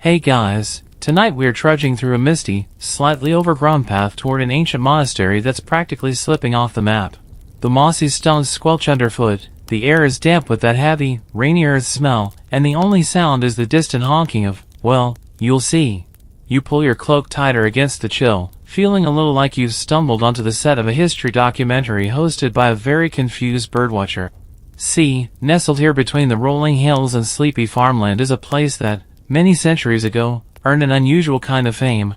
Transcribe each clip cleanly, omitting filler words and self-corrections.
Hey guys, tonight we are trudging through a misty, slightly overgrown path toward an ancient monastery that's practically slipping off the map. The mossy stones squelch underfoot, the air is damp with that heavy, rainy earth smell, and the only sound is the distant honking of, well, you'll see. You pull your cloak tighter against the chill, feeling a little like you've stumbled onto the set of a history documentary hosted by a very confused birdwatcher. See, nestled here between the rolling hills and sleepy farmland is a place that, many centuries ago, earned an unusual kind of fame.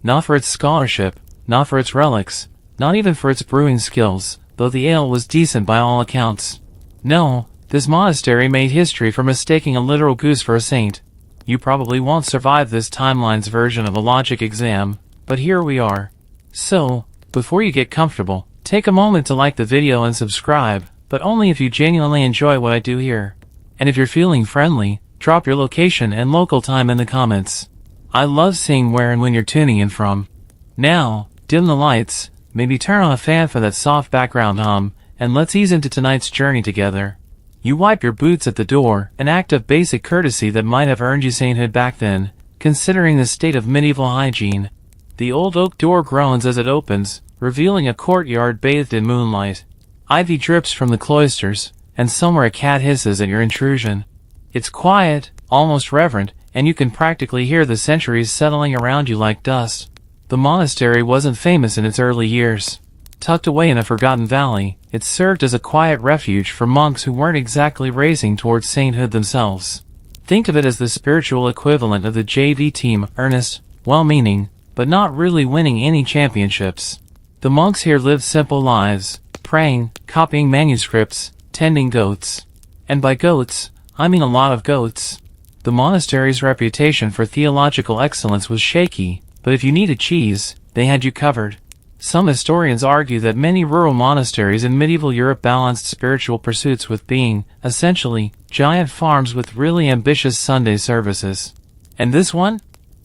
Not for its scholarship, not for its relics, not even for its brewing skills, though the ale was decent by all accounts. No, this monastery made history for mistaking a literal goose for a saint. You probably won't survive this timeline's version of a logic exam, but here we are. So, before you get comfortable, take a moment to like the video and subscribe, but only if you genuinely enjoy what I do here. And if you're feeling friendly, drop your location and local time in the comments. I love seeing where and when you're tuning in from. Now, dim the lights, maybe turn on a fan for that soft background hum, and let's ease into tonight's journey together. You wipe your boots at the door, an act of basic courtesy that might have earned you sainthood back then, considering the state of medieval hygiene. The old oak door groans as it opens, revealing a courtyard bathed in moonlight. Ivy drips from the cloisters, and somewhere a cat hisses at your intrusion. It's quiet, almost reverent, and you can practically hear the centuries settling around you like dust. The monastery wasn't famous in its early years. Tucked away in a forgotten valley, it served as a quiet refuge for monks who weren't exactly racing towards sainthood themselves. Think of it as the spiritual equivalent of the JV team, earnest, well-meaning, but not really winning any championships. The monks here lived simple lives, praying, copying manuscripts, tending goats. And by goats, I mean a lot of goats. The monastery's reputation for theological excellence was shaky, but if you needed cheese, they had you covered. Some historians argue that many rural monasteries in medieval Europe balanced spiritual pursuits with being, essentially, giant farms with really ambitious Sunday services. And this one?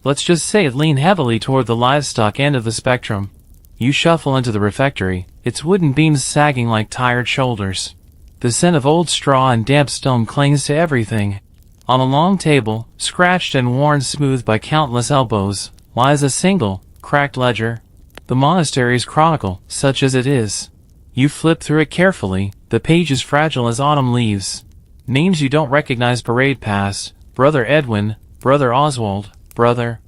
Let's just say it leaned heavily toward the livestock end of the spectrum. You shuffle into the refectory, its wooden beams sagging like tired shoulders. The scent of old straw and damp stone clings to everything. On a long table, scratched and worn smooth by countless elbows, lies a single, cracked ledger. The monastery's chronicle, such as it is. You flip through it carefully, the pages fragile as autumn leaves. Names you don't recognize parade past: Brother Edwin, Brother Oswald, Brother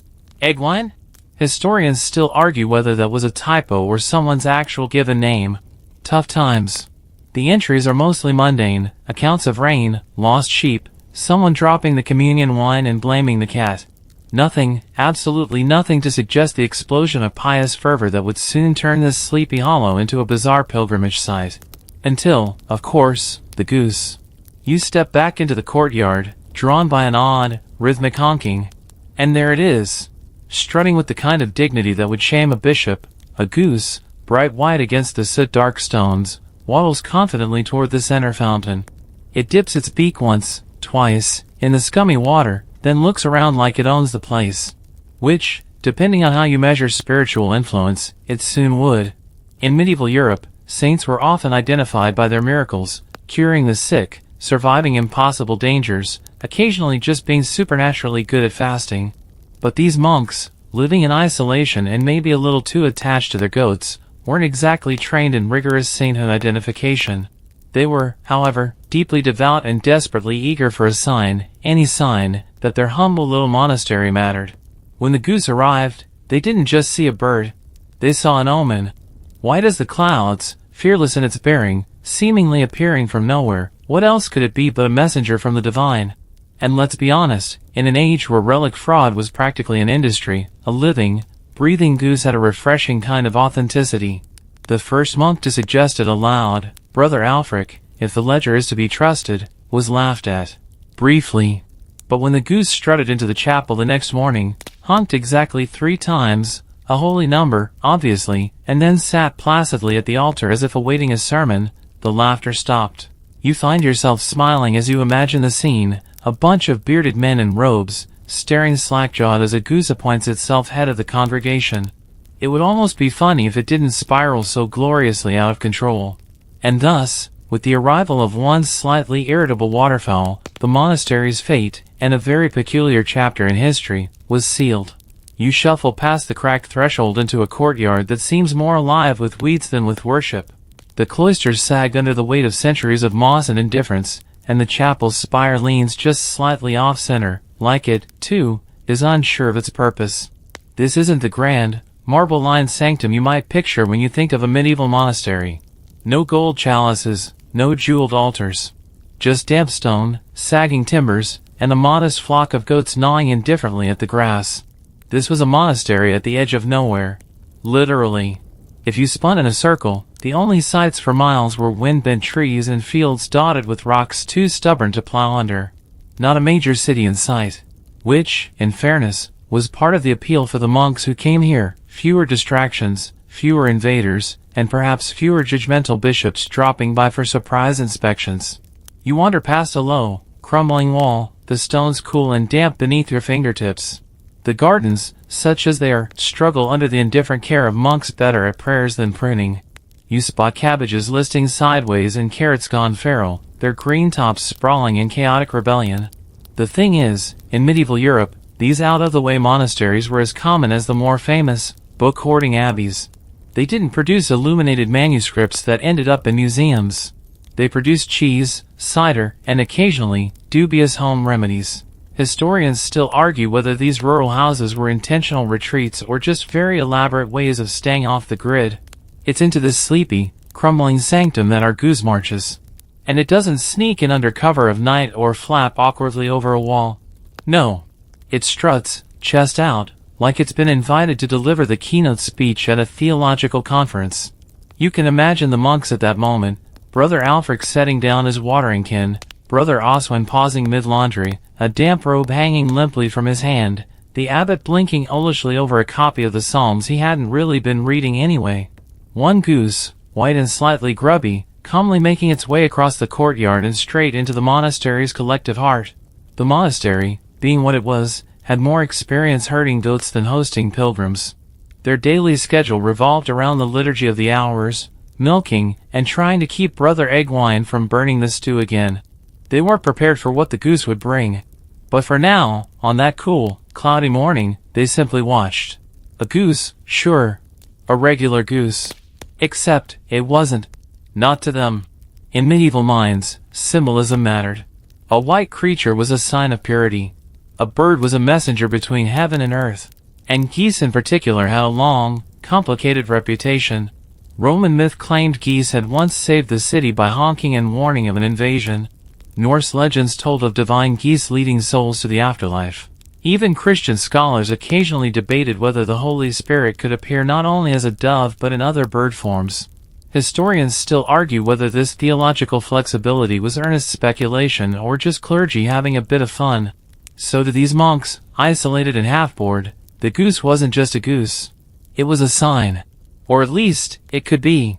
Egwine? Historians still argue whether that was a typo or someone's actual given name. Tough times. The entries are mostly mundane, accounts of rain, lost sheep, someone dropping the communion wine and blaming the cat. Nothing, absolutely nothing to suggest the explosion of pious fervor that would soon turn this sleepy hollow into a bizarre pilgrimage site. Until, of course, the goose. You step back into the courtyard, drawn by an odd, rhythmic honking. And there it is. Strutting with the kind of dignity that would shame a bishop, a goose, bright white against the soot-dark stones, waddles confidently toward the center fountain. It dips its beak once, twice, in the scummy water, then looks around like it owns the place. Which, depending on how you measure spiritual influence, it soon would. In medieval Europe, saints were often identified by their miracles, curing the sick, surviving impossible dangers, occasionally just being supernaturally good at fasting. But these monks, living in isolation and maybe a little too attached to their goats, weren't exactly trained in rigorous sainthood identification. They were, however, deeply devout and desperately eager for a sign, any sign, that their humble little monastery mattered. When the goose arrived, they didn't just see a bird. They saw an omen. White as the clouds, fearless in its bearing, seemingly appearing from nowhere, what else could it be but a messenger from the divine? And let's be honest, in an age where relic fraud was practically an industry, a living, breathing goose had a refreshing kind of authenticity. The first monk to suggest it aloud, Brother Alfric, if the ledger is to be trusted, was laughed at. Briefly. But when the goose strutted into the chapel the next morning, honked exactly 3 times, a holy number, obviously, and then sat placidly at the altar as if awaiting a sermon, the laughter stopped. You find yourself smiling as you imagine the scene, a bunch of bearded men in robes, staring slack-jawed as a goose appoints itself head of the congregation. It would almost be funny if it didn't spiral so gloriously out of control. And thus, with the arrival of one slightly irritable waterfowl, the monastery's fate, and a very peculiar chapter in history, was sealed. You shuffle past the cracked threshold into a courtyard that seems more alive with weeds than with worship. The cloisters sag under the weight of centuries of moss and indifference, and the chapel's spire leans just slightly off-center, like it, too, is unsure of its purpose. This isn't the grand, marble-lined sanctum you might picture when you think of a medieval monastery. No gold chalices, no jeweled altars. Just damp stone, sagging timbers, and a modest flock of goats gnawing indifferently at the grass. This was a monastery at the edge of nowhere. Literally. If you spun in a circle, the only sights for miles were wind-bent trees and fields dotted with rocks too stubborn to plow under. Not a major city in sight. Which, in fairness, was part of the appeal for the monks who came here. Fewer distractions, fewer invaders, and perhaps fewer judgmental bishops dropping by for surprise inspections. You wander past a low, crumbling wall, the stones cool and damp beneath your fingertips. The gardens, such as they are, struggle under the indifferent care of monks better at prayers than pruning. You spot cabbages listing sideways and carrots gone feral, their green tops sprawling in chaotic rebellion. The thing is, in medieval Europe, these out-of-the-way monasteries were as common as the more famous, book-hoarding abbeys. They didn't produce illuminated manuscripts that ended up in museums. They produced cheese, cider, and occasionally, dubious home remedies. Historians still argue whether these rural houses were intentional retreats or just very elaborate ways of staying off the grid. It's into this sleepy, crumbling sanctum that our Goose marches. And it doesn't sneak in under cover of night or flap awkwardly over a wall. No. It struts, chest out, like it's been invited to deliver the keynote speech at a theological conference. You can imagine the monks at that moment, Brother Alfred setting down his watering can, Brother Oswin pausing mid-laundry, a damp robe hanging limply from his hand, the abbot blinking owlishly over a copy of the Psalms he hadn't really been reading anyway. One goose, white and slightly grubby, calmly making its way across the courtyard and straight into the monastery's collective heart. The monastery, being what it was, had more experience herding goats than hosting pilgrims. Their daily schedule revolved around the liturgy of the hours, milking, and trying to keep Brother Eggwine from burning the stew again. They weren't prepared for what the goose would bring. But for now, on that cool, cloudy morning, they simply watched. A goose, sure. A regular goose. Except, it wasn't. Not to them. In medieval minds, symbolism mattered. A white creature was a sign of purity. A bird was a messenger between heaven and earth. And geese in particular had a long, complicated reputation. Roman myth claimed geese had once saved the city by honking and warning of an invasion. Norse legends told of divine geese leading souls to the afterlife. Even Christian scholars occasionally debated whether the Holy Spirit could appear not only as a dove but in other bird forms. Historians still argue whether this theological flexibility was earnest speculation or just clergy having a bit of fun. So to these monks, isolated and half-bored, the goose wasn't just a goose. It was a sign. Or at least, it could be.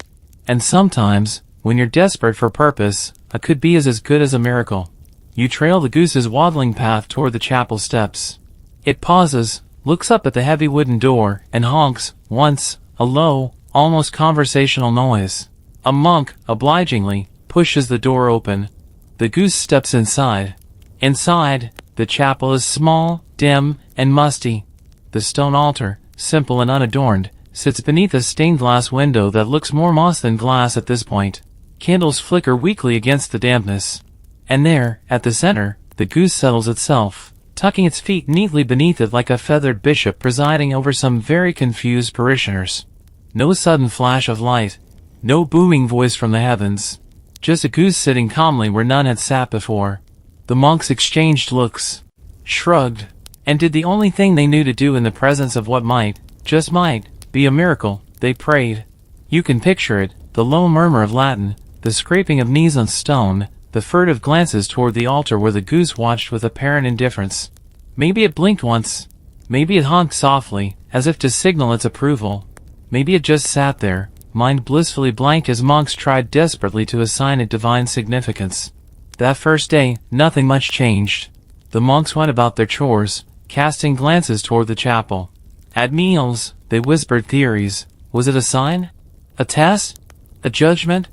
And sometimes, when you're desperate for purpose, a could be is as good as a miracle. You trail the goose's waddling path toward the chapel steps. It pauses, looks up at the heavy wooden door, and honks, once, a low, almost conversational noise. A monk, obligingly, pushes the door open. The goose steps inside. Inside, the chapel is small, dim, and musty. The stone altar, simple and unadorned, sits beneath a stained glass window that looks more moss than glass at this point. Candles flicker weakly against the dampness. And there, at the center, the goose settles itself, tucking its feet neatly beneath it like a feathered bishop presiding over some very confused parishioners. No sudden flash of light. No booming voice from the heavens. Just a goose sitting calmly where none had sat before. The monks exchanged looks, shrugged, and did the only thing they knew to do in the presence of what might, just might, be a miracle. They prayed. You can picture it, the low murmur of Latin, the scraping of knees on stone, the furtive glances toward the altar where the goose watched with apparent indifference. Maybe it blinked once. Maybe it honked softly, as if to signal its approval. Maybe it just sat there, mind blissfully blank as monks tried desperately to assign it divine significance. That first day, nothing much changed. The monks went about their chores, casting glances toward the chapel. At meals, they whispered theories. Was it a sign? A test? A judgment?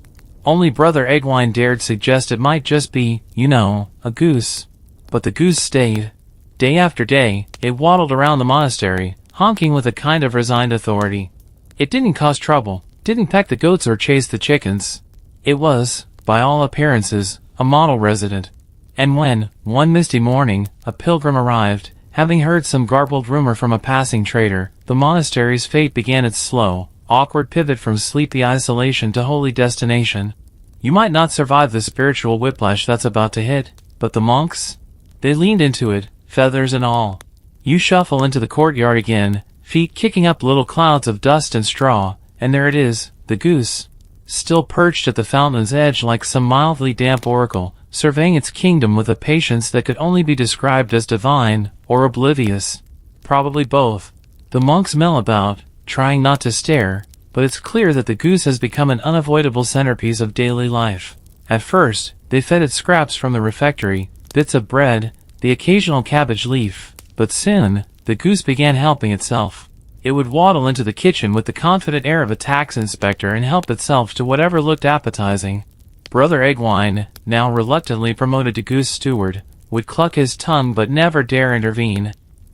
Only Brother Eggwine dared suggest it might just be, a goose. But the goose stayed. Day after day, it waddled around the monastery, honking with a kind of resigned authority. It didn't cause trouble, didn't peck the goats or chase the chickens. It was, by all appearances, a model resident. And when, one misty morning, a pilgrim arrived, having heard some garbled rumor from a passing trader, the monastery's fate began its slow, awkward pivot from sleepy isolation to holy destination. You might not survive the spiritual whiplash that's about to hit, but the monks? They leaned into it, feathers and all. You shuffle into the courtyard again, feet kicking up little clouds of dust and straw, and there it is, the goose. Still perched at the fountain's edge like some mildly damp oracle, surveying its kingdom with a patience that could only be described as divine, or oblivious. Probably both. The monks mill about, trying not to stare, but it's clear that the goose has become an unavoidable centerpiece of daily life. At first, they fed it scraps from the refectory, bits of bread, the occasional cabbage leaf, but soon, the goose began helping itself. It would waddle into the kitchen with the confident air of a tax inspector and help itself to whatever looked appetizing. Brother Eggwine, now reluctantly promoted to goose steward, would cluck his tongue but never dare intervene.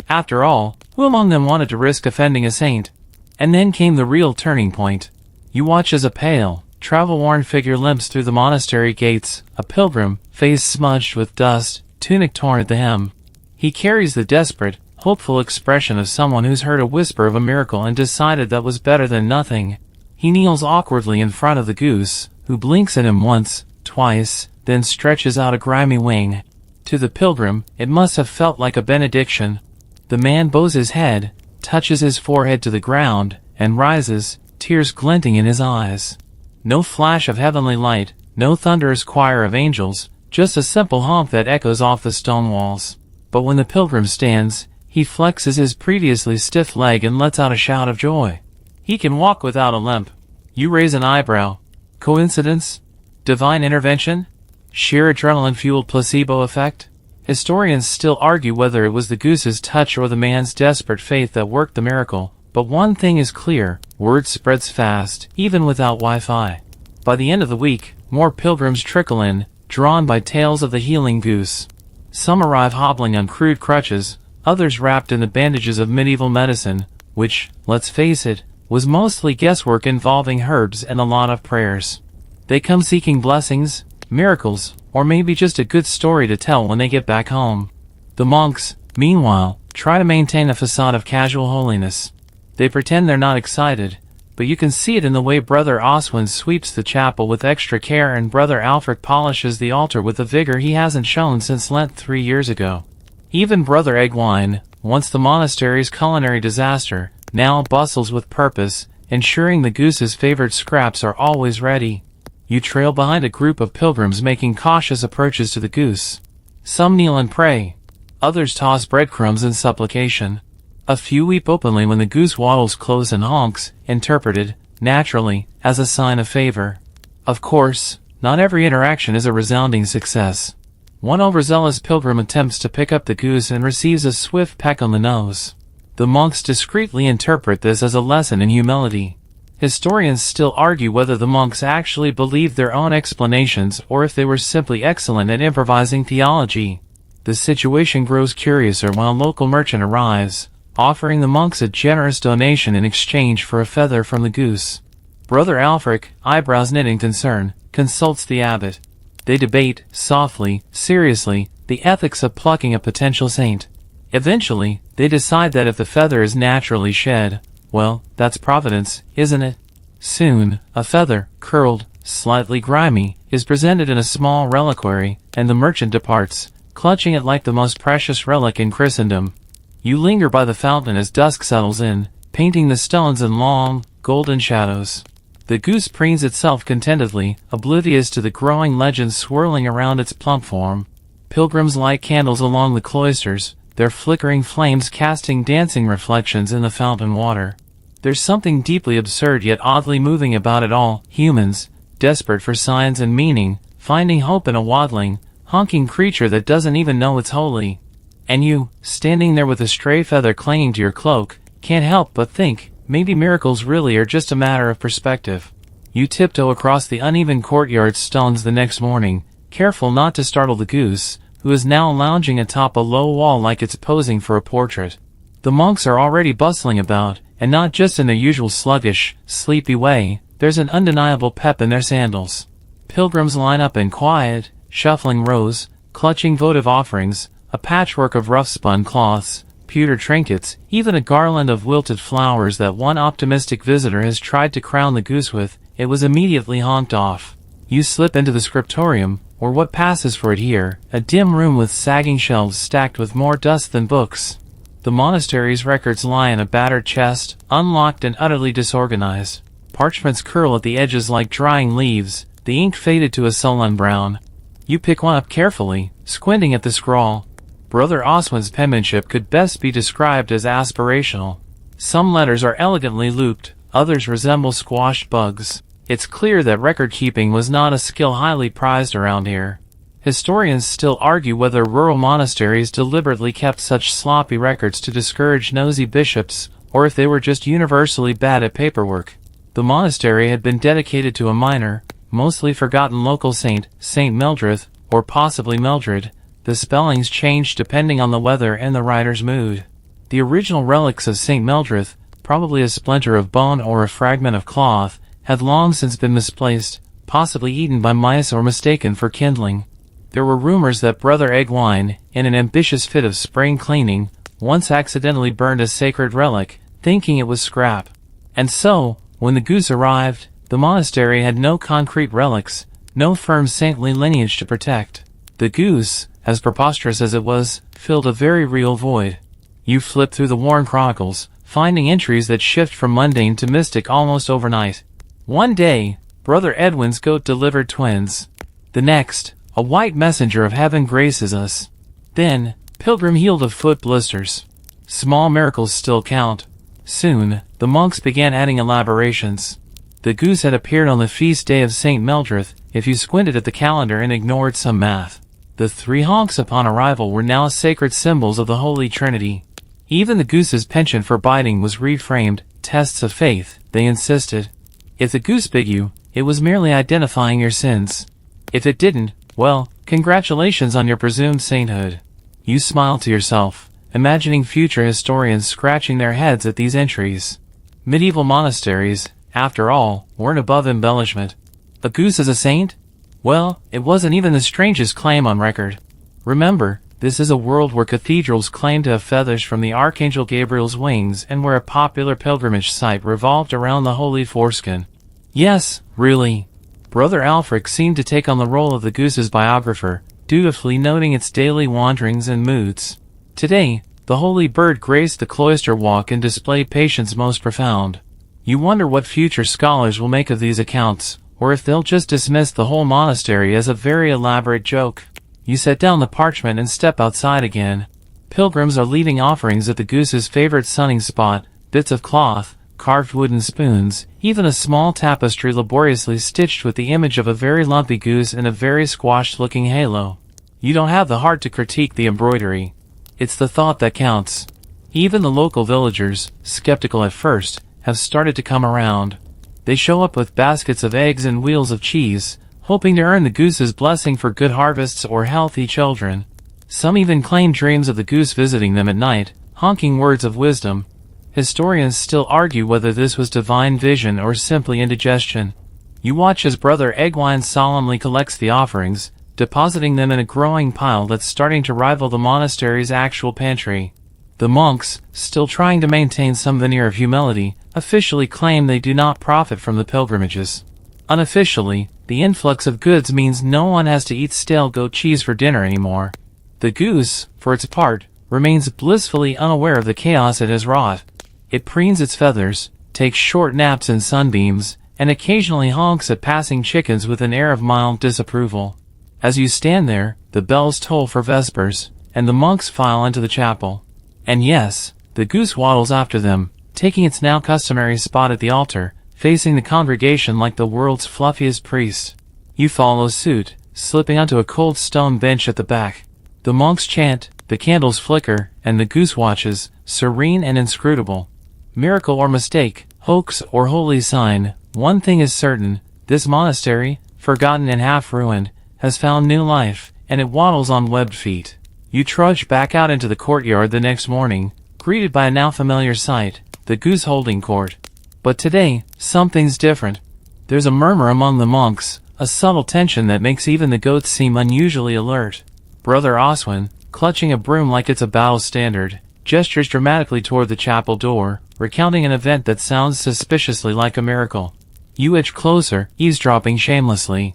After all, who among them wanted to risk offending a saint? And then came the real turning point. You watch as a pale, travel-worn figure limps through the monastery gates, a pilgrim, face smudged with dust, tunic torn at the hem. He carries the desperate, hopeful expression of someone who's heard a whisper of a miracle and decided that was better than nothing. He kneels awkwardly in front of the goose, who blinks at him once, twice, then stretches out a grimy wing. To the pilgrim, it must have felt like a benediction. The man bows his head, touches his forehead to the ground, and rises, tears glinting in his eyes. No flash of heavenly light, no thunderous choir of angels, just a simple honk that echoes off the stone walls. But when the pilgrim stands, he flexes his previously stiff leg and lets out a shout of joy. He can walk without a limp. You raise an eyebrow. Coincidence? Divine intervention? Sheer adrenaline-fueled placebo effect? Historians still argue whether it was the goose's touch or the man's desperate faith that worked the miracle, but one thing is clear, word spreads fast, even without Wi-Fi. By the end of the week, more pilgrims trickle in, drawn by tales of the healing goose. Some arrive hobbling on crude crutches, others wrapped in the bandages of medieval medicine, which, let's face it, was mostly guesswork involving herbs and a lot of prayers. They come seeking blessings, miracles, or maybe just a good story to tell when they get back home. The monks, meanwhile, try to maintain a facade of casual holiness. They pretend they're not excited, but you can see it in the way Brother Oswin sweeps the chapel with extra care and Brother Alfred polishes the altar with a vigor he hasn't shown since Lent 3 years ago. Even Brother Eggwine, once the monastery's culinary disaster, now bustles with purpose, ensuring the goose's favored scraps are always ready. You trail behind a group of pilgrims making cautious approaches to the goose. Some kneel and pray. Others toss breadcrumbs in supplication. A few weep openly when the goose waddles close and honks, interpreted, naturally, as a sign of favor. Of course, not every interaction is a resounding success. One overzealous pilgrim attempts to pick up the goose and receives a swift peck on the nose. The monks discreetly interpret this as a lesson in humility. Historians still argue whether the monks actually believed their own explanations or if they were simply excellent at improvising theology. The situation grows curiouser when a local merchant arrives, offering the monks a generous donation in exchange for a feather from the goose. Brother Alfric, eyebrows knitting concern, consults the abbot. They debate, softly, seriously, the ethics of plucking a potential saint. Eventually, they decide that if the feather is naturally shed, well, that's providence, isn't it? Soon, a feather, curled, slightly grimy, is presented in a small reliquary, and the merchant departs, clutching it like the most precious relic in Christendom. You linger by the fountain as dusk settles in, painting the stones in long, golden shadows. The goose preens itself contentedly, oblivious to the growing legends swirling around its plump form. Pilgrims light candles along the cloisters, their flickering flames casting dancing reflections in the fountain water. There's something deeply absurd yet oddly moving about it all. Humans, desperate for signs and meaning, finding hope in a waddling, honking creature that doesn't even know it's holy. And you, standing there with a stray feather clinging to your cloak, can't help but think, maybe miracles really are just a matter of perspective. You tiptoe across the uneven courtyard stones the next morning, careful not to startle the goose, who is now lounging atop a low wall like it's posing for a portrait. The monks are already bustling about, and not just in their usual sluggish, sleepy way. There's an undeniable pep in their sandals. Pilgrims line up in quiet, shuffling rows, clutching votive offerings, a patchwork of rough-spun cloths, pewter trinkets, even a garland of wilted flowers that one optimistic visitor has tried to crown the goose with. It was immediately honked off. You slip into the scriptorium, or what passes for it here, a dim room with sagging shelves stacked with more dust than books. The monastery's records lie in a battered chest, unlocked and utterly disorganized. Parchments curl at the edges like drying leaves, the ink faded to a sullen brown. You pick one up carefully, squinting at the scrawl. Brother Oswin's penmanship could best be described as aspirational. Some letters are elegantly looped, others resemble squashed bugs. It's clear that record-keeping was not a skill highly prized around here. Historians still argue whether rural monasteries deliberately kept such sloppy records to discourage nosy bishops, or if they were just universally bad at paperwork. The monastery had been dedicated to a minor, mostly forgotten local saint, Saint Mildred, or possibly Mildred. The spellings changed depending on the weather and the writer's mood. The original relics of Saint Mildred, probably a splinter of bone or a fragment of cloth, had long since been misplaced, possibly eaten by mice or mistaken for kindling. There were rumors that Brother Egwine, in an ambitious fit of spring cleaning, once accidentally burned a sacred relic, thinking it was scrap. And so, when the goose arrived, the monastery had no concrete relics, no firm saintly lineage to protect. The goose, as preposterous as it was, filled a very real void. You flip through the worn chronicles, finding entries that shift from mundane to mystic almost overnight. One day, Brother Edwin's goat delivered twins. The next, a white messenger of heaven graces us. Then, pilgrim healed of foot blisters. Small miracles still count. Soon, the monks began adding elaborations. The goose had appeared on the feast day of Saint Mildred, if you squinted at the calendar and ignored some math. The 3 honks upon arrival were now sacred symbols of the Holy Trinity. Even the goose's penchant for biting was reframed, tests of faith, they insisted. If the goose bit you, it was merely identifying your sins. If it didn't, well, congratulations on your presumed sainthood. You smiled to yourself, imagining future historians scratching their heads at these entries. Medieval monasteries, after all, weren't above embellishment. A goose as a saint? Well, it wasn't even the strangest claim on record. Remember, this is a world where cathedrals claim to have feathers from the Archangel Gabriel's wings and where a popular pilgrimage site revolved around the holy foreskin. Yes, really. Brother Alfric seemed to take on the role of the goose's biographer, dutifully noting its daily wanderings and moods. Today, the holy bird graced the cloister walk and displayed patience most profound. You wonder what future scholars will make of these accounts, or if they'll just dismiss the whole monastery as a very elaborate joke. You set down the parchment and step outside again. Pilgrims are leaving offerings at the goose's favorite sunning spot, bits of cloth, carved wooden spoons, even a small tapestry laboriously stitched with the image of a very lumpy goose in a very squashed-looking halo. You don't have the heart to critique the embroidery. It's the thought that counts. Even the local villagers, skeptical at first, have started to come around. They show up with baskets of eggs and wheels of cheese, hoping to earn the goose's blessing for good harvests or healthy children. Some even claim dreams of the goose visiting them at night, honking words of wisdom. Historians still argue whether this was divine vision or simply indigestion. You watch as Brother Egwine solemnly collects the offerings, depositing them in a growing pile that's starting to rival the monastery's actual pantry. The monks, still trying to maintain some veneer of humility, officially claim they do not profit from the pilgrimages. Unofficially, the influx of goods means no one has to eat stale goat cheese for dinner anymore. The goose, for its part, remains blissfully unaware of the chaos it has wrought. It preens its feathers, takes short naps in sunbeams, and occasionally honks at passing chickens with an air of mild disapproval. As you stand there, the bells toll for vespers, and the monks file into the chapel. And yes, the goose waddles after them, taking its now customary spot at the altar, facing the congregation like the world's fluffiest priest. You follow suit, slipping onto a cold stone bench at the back. The monks chant, the candles flicker, and the goose watches, serene and inscrutable. Miracle or mistake, hoax or holy sign, one thing is certain: this monastery, forgotten and half ruined, has found new life. and it waddles on webbed feet. You trudge back out into the courtyard the next morning, greeted by a now familiar sight, the Goose holding court. But today, something's different. There's a murmur among the monks, a subtle tension that makes even the goats seem unusually alert. Brother Oswin, clutching a broom like it's a battle standard, gestures dramatically toward the chapel door, recounting an event that sounds suspiciously like a miracle. You edge closer, eavesdropping shamelessly.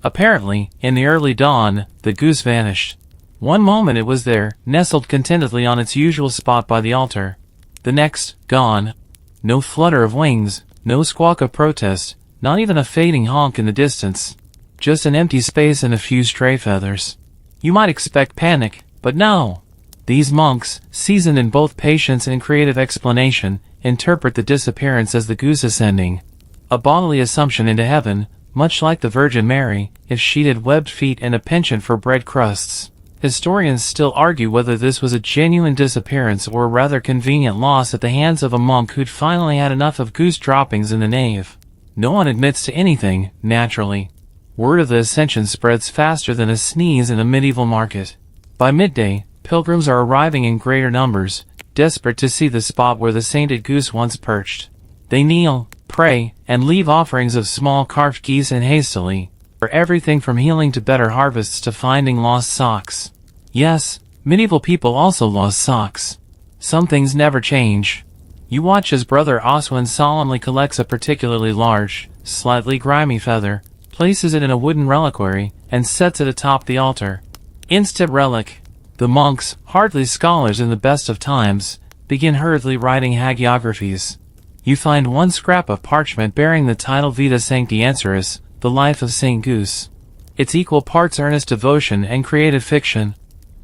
Apparently, in the early dawn, the Goose vanished. One moment it was there, nestled contentedly on its usual spot by the altar. The next, gone. No flutter of wings, no squawk of protest, not even a fading honk in the distance. Just an empty space and a few stray feathers. You might expect panic, but no. These monks, seasoned in both patience and creative explanation, interpret the disappearance as the Goose ascending. A bodily assumption into heaven, much like the Virgin Mary, if she had webbed feet and a penchant for bread crusts. Historians still argue whether this was a genuine disappearance or a rather convenient loss at the hands of a monk who'd finally had enough of Goose droppings in the nave. No one admits to anything, naturally. Word of the ascension spreads faster than a sneeze in a medieval market. By midday, pilgrims are arriving in greater numbers, desperate to see the spot where the sainted Goose once perched. They kneel, pray, and leave offerings of small carved geese and hastily, for everything from healing to better harvests to finding lost socks. Yes, medieval people also lost socks. Some things never change. You watch as Brother Oswin solemnly collects a particularly large, slightly grimy feather, places it in a wooden reliquary, and sets it atop the altar. Instant relic. The monks, hardly scholars in the best of times, begin hurriedly writing hagiographies. You find one scrap of parchment bearing the title Vita Sancti Anceris, the life of St. Goose. It's equal parts earnest devotion and creative fiction.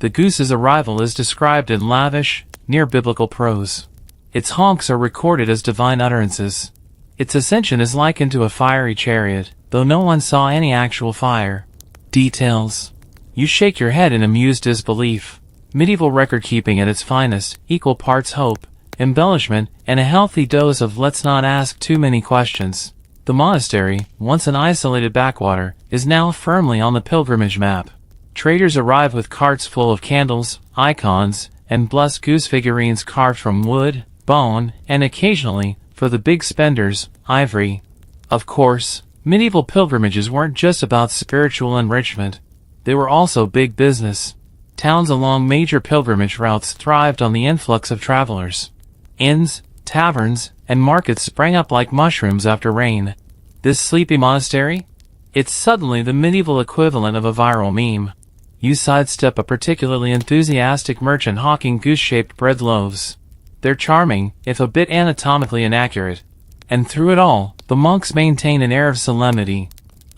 The Goose's arrival is described in lavish, near-biblical prose. Its honks are recorded as divine utterances. Its ascension is likened to a fiery chariot, though no one saw any actual fire. Details. You shake your head in amused disbelief. Medieval record-keeping at its finest, equal parts hope, embellishment, and a healthy dose of let's not ask too many questions. The monastery, once an isolated backwater, is now firmly on the pilgrimage map. Traders arrive with carts full of candles, icons, and blessed Goose figurines carved from wood, bone, and occasionally, for the big spenders, ivory. Of course, medieval pilgrimages weren't just about spiritual enrichment. They were also big business. Towns along major pilgrimage routes thrived on the influx of travelers. Inns, taverns, and markets sprang up like mushrooms after rain. This sleepy monastery? It's suddenly the medieval equivalent of a viral meme. You sidestep a particularly enthusiastic merchant hawking goose-shaped bread loaves. They're charming, if a bit anatomically inaccurate. And through it all, the monks maintain an air of solemnity.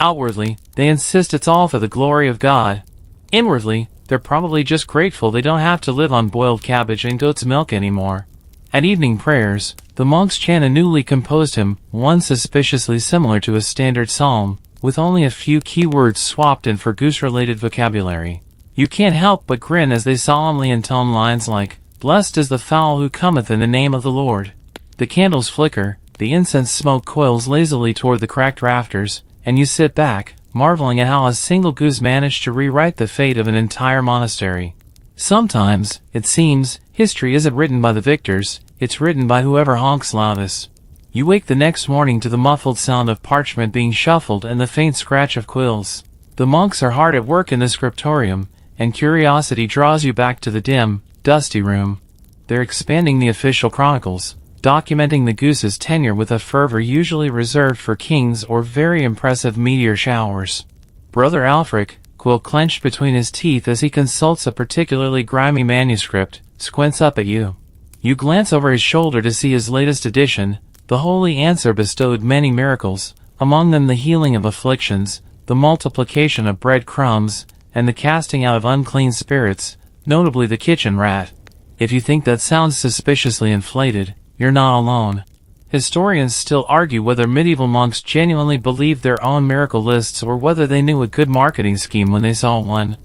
Outwardly, they insist it's all for the glory of God. Inwardly, they're probably just grateful they don't have to live on boiled cabbage and goat's milk anymore. At evening prayers, the monks chant a newly composed hymn, one suspiciously similar to a standard psalm, with only a few key words swapped in for Goose-related vocabulary. You can't help but grin as they solemnly intone lines like, "Blessed is the fowl who cometh in the name of the Lord." The candles flicker, the incense smoke coils lazily toward the cracked rafters, and you sit back, marveling at how a single goose managed to rewrite the fate of an entire monastery. Sometimes, it seems, history isn't written by the victors, it's written by whoever honks loudest. You wake the next morning to the muffled sound of parchment being shuffled and the faint scratch of quills. The monks are hard at work in the scriptorium, and curiosity draws you back to the dim, dusty room. They're expanding the official chronicles, documenting the Goose's tenure with a fervor usually reserved for kings or very impressive meteor showers. Brother Alfric, quill clenched between his teeth as he consults a particularly grimy manuscript, squints up at you. You glance over his shoulder to see his latest edition. The Holy Answer bestowed many miracles, among them the healing of afflictions, the multiplication of bread crumbs, and the casting out of unclean spirits, notably the kitchen rat. If you think that sounds suspiciously inflated, you're not alone. Historians still argue whether medieval monks genuinely believed their own miracle lists or whether they knew a good marketing scheme when they saw one.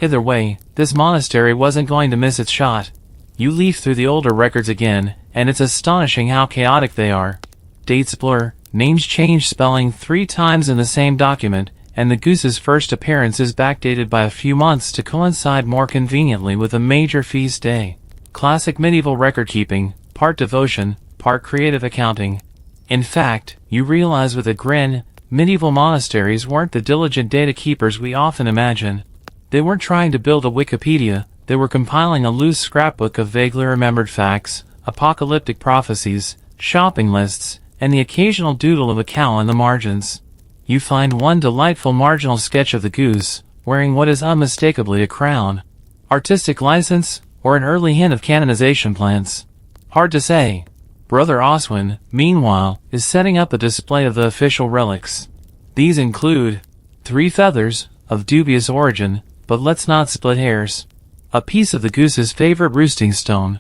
Either way, this monastery wasn't going to miss its shot. You leaf through the older records again, and it's astonishing how chaotic they are. Dates blur, names change spelling 3 times in the same document, and the Goose's first appearance is backdated by a few months to coincide more conveniently with a major feast day. Classic medieval record-keeping, part devotion, part creative accounting. In fact, you realize with a grin, medieval monasteries weren't the diligent data keepers we often imagine. They weren't trying to build a Wikipedia, they were compiling a loose scrapbook of vaguely remembered facts, apocalyptic prophecies, shopping lists, and the occasional doodle of a cow in the margins. You find one delightful marginal sketch of the Goose, wearing what is unmistakably a crown. Artistic license, or an early hint of canonization plans? Hard to say. Brother Oswin, meanwhile, is setting up a display of the official relics. These include 3 feathers, of dubious origin, but let's not split hairs, a piece of the Goose's favorite roosting stone,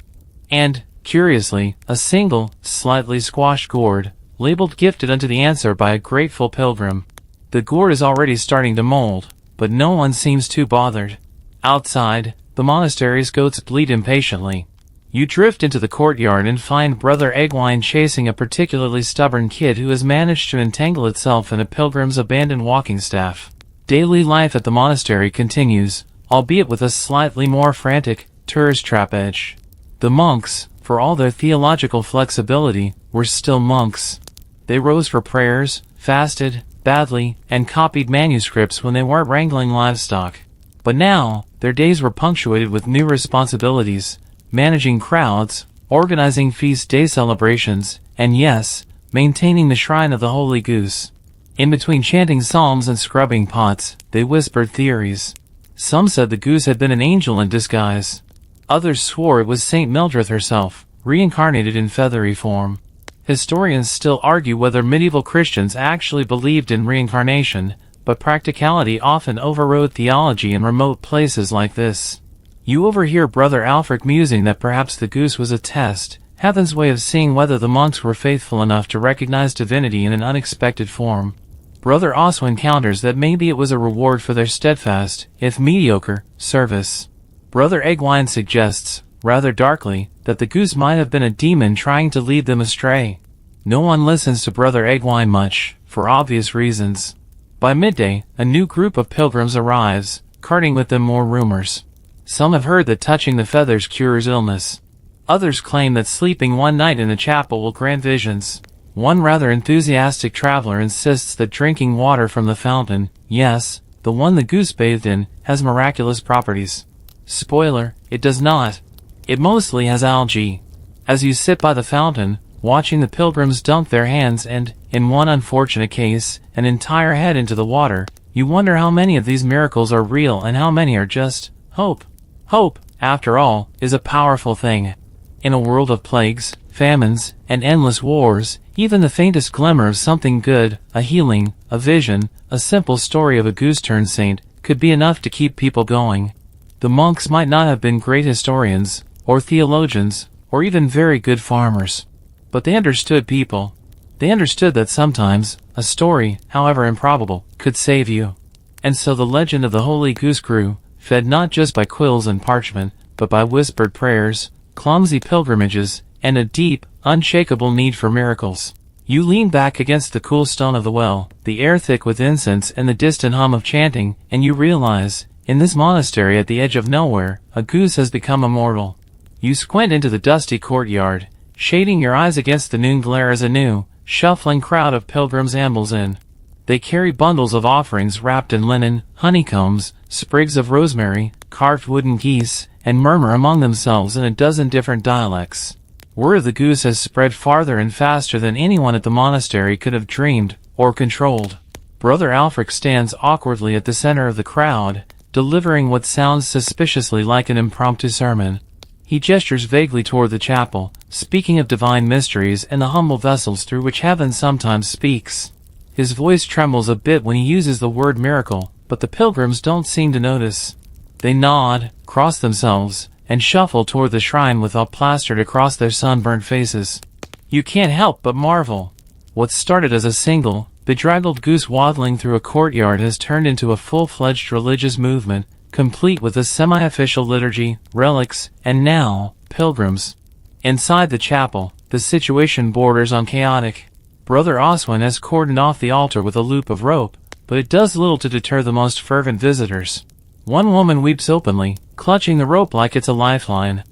and, curiously, a single, slightly squashed gourd, labeled gifted unto the answer by a grateful pilgrim. The gourd is already starting to mold, but no one seems too bothered. Outside, the monastery's goats bleat impatiently. You drift into the courtyard and find Brother Eggwine chasing a particularly stubborn kid who has managed to entangle itself in a pilgrim's abandoned walking staff. Daily life at the monastery continues, albeit with a slightly more frantic, tourist trap edge. The monks, for all their theological flexibility, were still monks. They rose for prayers, fasted, badly, and copied manuscripts when they weren't wrangling livestock. But now, their days were punctuated with new responsibilities, managing crowds, organizing feast day celebrations, and yes, maintaining the shrine of the Holy Goose. In between chanting psalms and scrubbing pots, they whispered theories. Some said the Goose had been an angel in disguise. Others swore it was Saint Mildred herself, reincarnated in feathery form. Historians still argue whether medieval Christians actually believed in reincarnation, but practicality often overrode theology in remote places like this. You overhear Brother Alfric musing that perhaps the Goose was a test, heaven's way of seeing whether the monks were faithful enough to recognize divinity in an unexpected form. Brother Oswin counters that maybe it was a reward for their steadfast, if mediocre, service. Brother Eggwine suggests, rather darkly, that the Goose might have been a demon trying to lead them astray. No one listens to Brother Eggwine much, for obvious reasons. By midday, a new group of pilgrims arrives, carting with them more rumors. Some have heard that touching the feathers cures illness. Others claim that sleeping one night in the chapel will grant visions. One rather enthusiastic traveler insists that drinking water from the fountain, yes, the one the Goose bathed in, has miraculous properties. Spoiler, it does not. It mostly has algae. As you sit by the fountain, watching the pilgrims dunk their hands and, in one unfortunate case, an entire head into the water, you wonder how many of these miracles are real and how many are just hope. Hope, after all, is a powerful thing. In a world of plagues, famines, and endless wars, even the faintest glimmer of something good, a healing, a vision, a simple story of a goose-turned saint, could be enough to keep people going. The monks might not have been great historians, or theologians, or even very good farmers. But they understood people. They understood that sometimes, a story, however improbable, could save you. And so the legend of the Holy Goose grew, fed not just by quills and parchment, but by whispered prayers, clumsy pilgrimages, and a deep, unshakable need for miracles. You lean back against the cool stone of the well, the air thick with incense and the distant hum of chanting, and you realize, in this monastery at the edge of nowhere, a goose has become immortal. You squint into the dusty courtyard, shading your eyes against the noon glare as a new, shuffling crowd of pilgrims ambles in. They carry bundles of offerings wrapped in linen, honeycombs, sprigs of rosemary, carved wooden geese, and murmur among themselves in a dozen different dialects. Word of the Goose has spread farther and faster than anyone at the monastery could have dreamed, or controlled. Brother Alfric stands awkwardly at the center of the crowd, delivering what sounds suspiciously like an impromptu sermon. He gestures vaguely toward the chapel, speaking of divine mysteries and the humble vessels through which heaven sometimes speaks. His voice trembles a bit when he uses the word miracle, but the pilgrims don't seem to notice. They nod, cross themselves, and shuffle toward the shrine with all plastered across their sunburnt faces. You can't help but marvel. What started as a single, bedraggled goose waddling through a courtyard has turned into a full-fledged religious movement, complete with a semi-official liturgy, relics, and now, pilgrims. Inside the chapel, the situation borders on chaotic. Brother Oswin has cordoned off the altar with a loop of rope, but it does little to deter the most fervent visitors. One woman weeps openly, clutching the rope like it's a lifeline.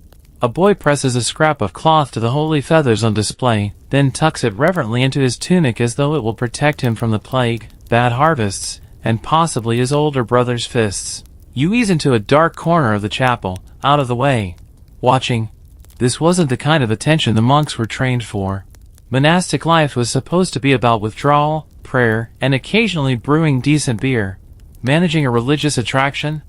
A boy presses a scrap of cloth to the holy feathers on display, then tucks it reverently into his tunic as though it will protect him from the plague, bad harvests, and possibly his older brother's fists. You ease into a dark corner of the chapel, out of the way. Watching. This wasn't the kind of attention the monks were trained for. Monastic life was supposed to be about withdrawal, prayer, and occasionally brewing decent beer. Managing a religious attraction?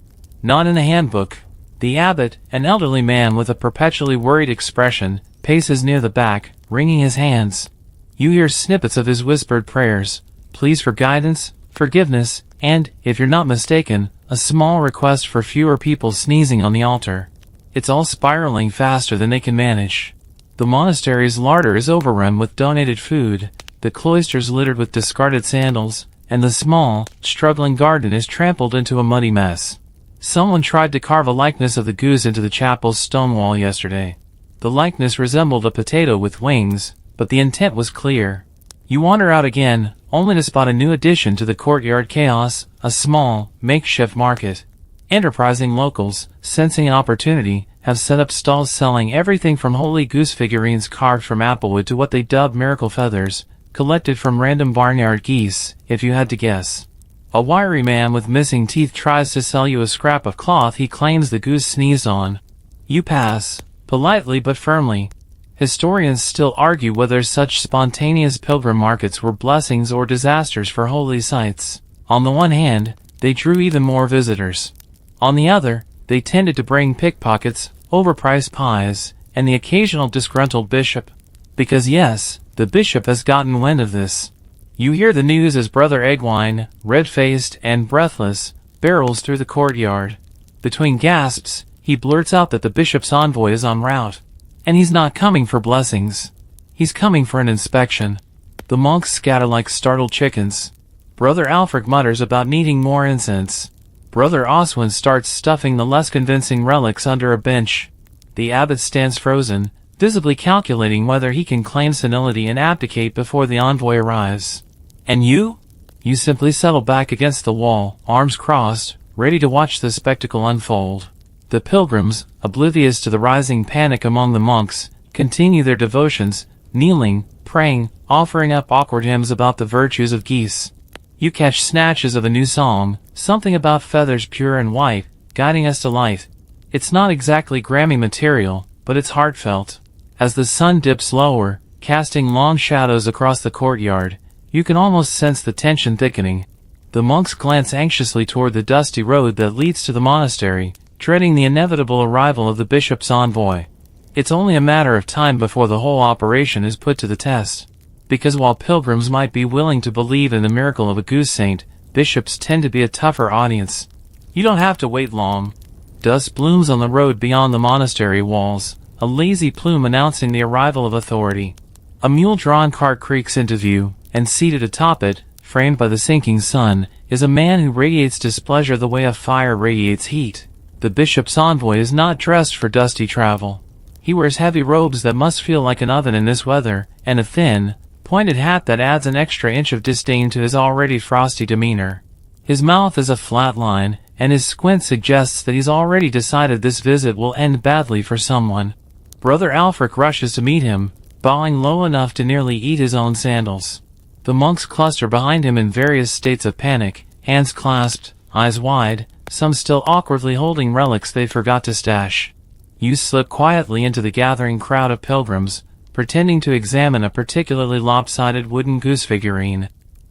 Not in the handbook. The abbot, an elderly man with a perpetually worried expression, paces near the back, wringing his hands. You hear snippets of his whispered prayers, pleas for guidance, forgiveness, and, if you're not mistaken, a small request for fewer people sneezing on the altar. It's all spiraling faster than they can manage. The monastery's larder is overrun with donated food, the cloisters littered with discarded sandals, and the small, struggling garden is trampled into a muddy mess. Someone tried to carve a likeness of the goose into the chapel's stone wall yesterday. The likeness resembled a potato with wings, but the intent was clear. You wander out again, only to spot a new addition to the courtyard chaos, a small, makeshift market. Enterprising locals, sensing an opportunity, have set up stalls selling everything from holy goose figurines carved from applewood to what they dub miracle feathers, collected from random barnyard geese, if you had to guess. A wiry man with missing teeth tries to sell you a scrap of cloth he claims the goose sneezed on. You pass, politely but firmly. Historians still argue whether such spontaneous pilgrim markets were blessings or disasters for holy sites. On the one hand, they drew even more visitors. On the other, they tended to bring pickpockets, overpriced pies, and the occasional disgruntled bishop. Because yes, the bishop has gotten wind of this. You hear the news as Brother Eggwine, red-faced and breathless, barrels through the courtyard. Between gasps, he blurts out that the bishop's envoy is en route. And he's not coming for blessings. He's coming for an inspection. The monks scatter like startled chickens. Brother Alfred mutters about needing more incense. Brother Oswin starts stuffing the less convincing relics under a bench. The abbot stands frozen, visibly calculating whether he can claim senility and abdicate before the envoy arrives. And you? You simply settle back against the wall, arms crossed, ready to watch the spectacle unfold. The pilgrims, oblivious to the rising panic among the monks, continue their devotions, kneeling, praying, offering up awkward hymns about the virtues of geese. You catch snatches of a new song, something about feathers pure and white, guiding us to light. It's not exactly Grammy material, but it's heartfelt. As the sun dips lower, casting long shadows across the courtyard, you can almost sense the tension thickening. The monks glance anxiously toward the dusty road that leads to the monastery, dreading the inevitable arrival of the bishop's envoy. It's only a matter of time before the whole operation is put to the test. Because while pilgrims might be willing to believe in the miracle of a goose saint, bishops tend to be a tougher audience. You don't have to wait long. Dust blooms on the road beyond the monastery walls, a lazy plume announcing the arrival of authority. A mule-drawn cart creaks into view, and seated atop it, framed by the sinking sun, is a man who radiates displeasure the way a fire radiates heat. The bishop's envoy is not dressed for dusty travel. He wears heavy robes that must feel like an oven in this weather, and a thin, pointed hat that adds an extra inch of disdain to his already frosty demeanor. His mouth is a flat line, and his squint suggests that he's already decided this visit will end badly for someone. Brother Alfred rushes to meet him, bowing low enough to nearly eat his own sandals. The monks cluster behind him in various states of panic, hands clasped, eyes wide, some still awkwardly holding relics they forgot to stash. You slip quietly into the gathering crowd of pilgrims, pretending to examine a particularly lopsided wooden goose figurine.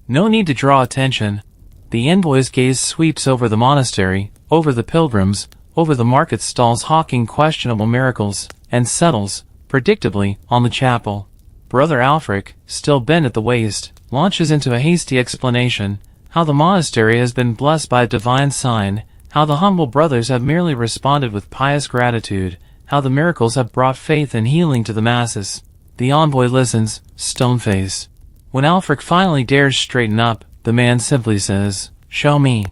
No need to draw attention. The envoy's gaze sweeps over the monastery, over the pilgrims, over the market stalls hawking questionable miracles, and settles, predictably, on the chapel. Brother Alfred, still bent at the waist, launches into a hasty explanation, how the monastery has been blessed by a divine sign, how the humble brothers have merely responded with pious gratitude, how the miracles have brought faith and healing to the masses. The envoy listens, stone-faced. When Alfred finally dares straighten up, the man simply says, "Show me."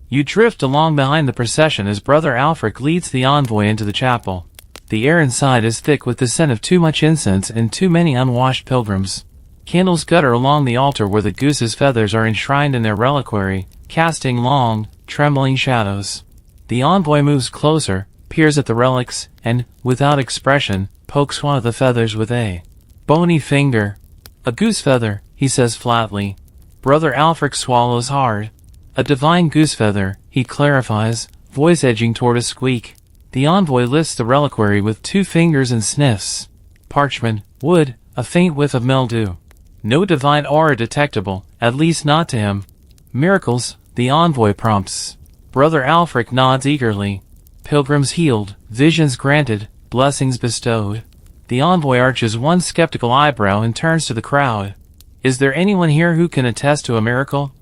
You drift along behind the procession as Brother Alfred leads the envoy into the chapel. The air inside is thick with the scent of too much incense and too many unwashed pilgrims. Candles gutter along the altar where the goose's feathers are enshrined in their reliquary, casting long, trembling shadows. The envoy moves closer, peers at the relics, and, without expression, pokes one of the feathers with a bony finger. "A goose feather," he says flatly. Brother Alfric swallows hard. "A divine goose feather," he clarifies, voice edging toward a squeak. The envoy lifts the reliquary with 2 fingers and sniffs. Parchment, wood, a faint whiff of mildew. No divine aura detectable, at least not to him. "Miracles," the envoy prompts. Brother Alfric nods eagerly. "Pilgrims healed, visions granted, blessings bestowed." The envoy arches one skeptical eyebrow and turns to the crowd. "Is there anyone here who can attest to a miracle?"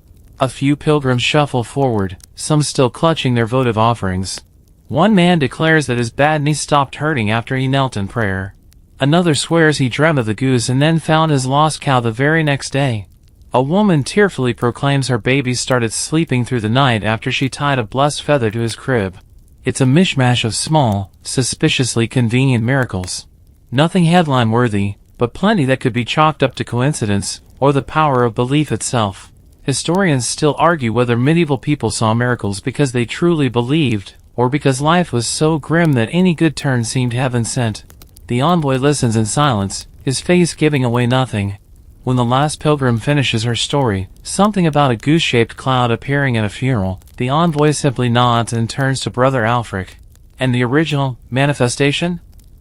A few pilgrims shuffle forward, some still clutching their votive offerings. One man declares that his bad knee stopped hurting after he knelt in prayer. Another swears he dreamt of the goose and then found his lost cow the very next day. A woman tearfully proclaims her baby started sleeping through the night after she tied a blessed feather to his crib. It's a mishmash of small, suspiciously convenient miracles. Nothing headline-worthy, but plenty that could be chalked up to coincidence, or the power of belief itself. Historians still argue whether medieval people saw miracles because they truly believed, or because life was so grim that any good turn seemed heaven-sent. The envoy listens in silence, his face giving away nothing. When the last pilgrim finishes her story, something about a goose-shaped cloud appearing at a funeral, the envoy simply nods and turns to Brother Alfric. "And the original manifestation?"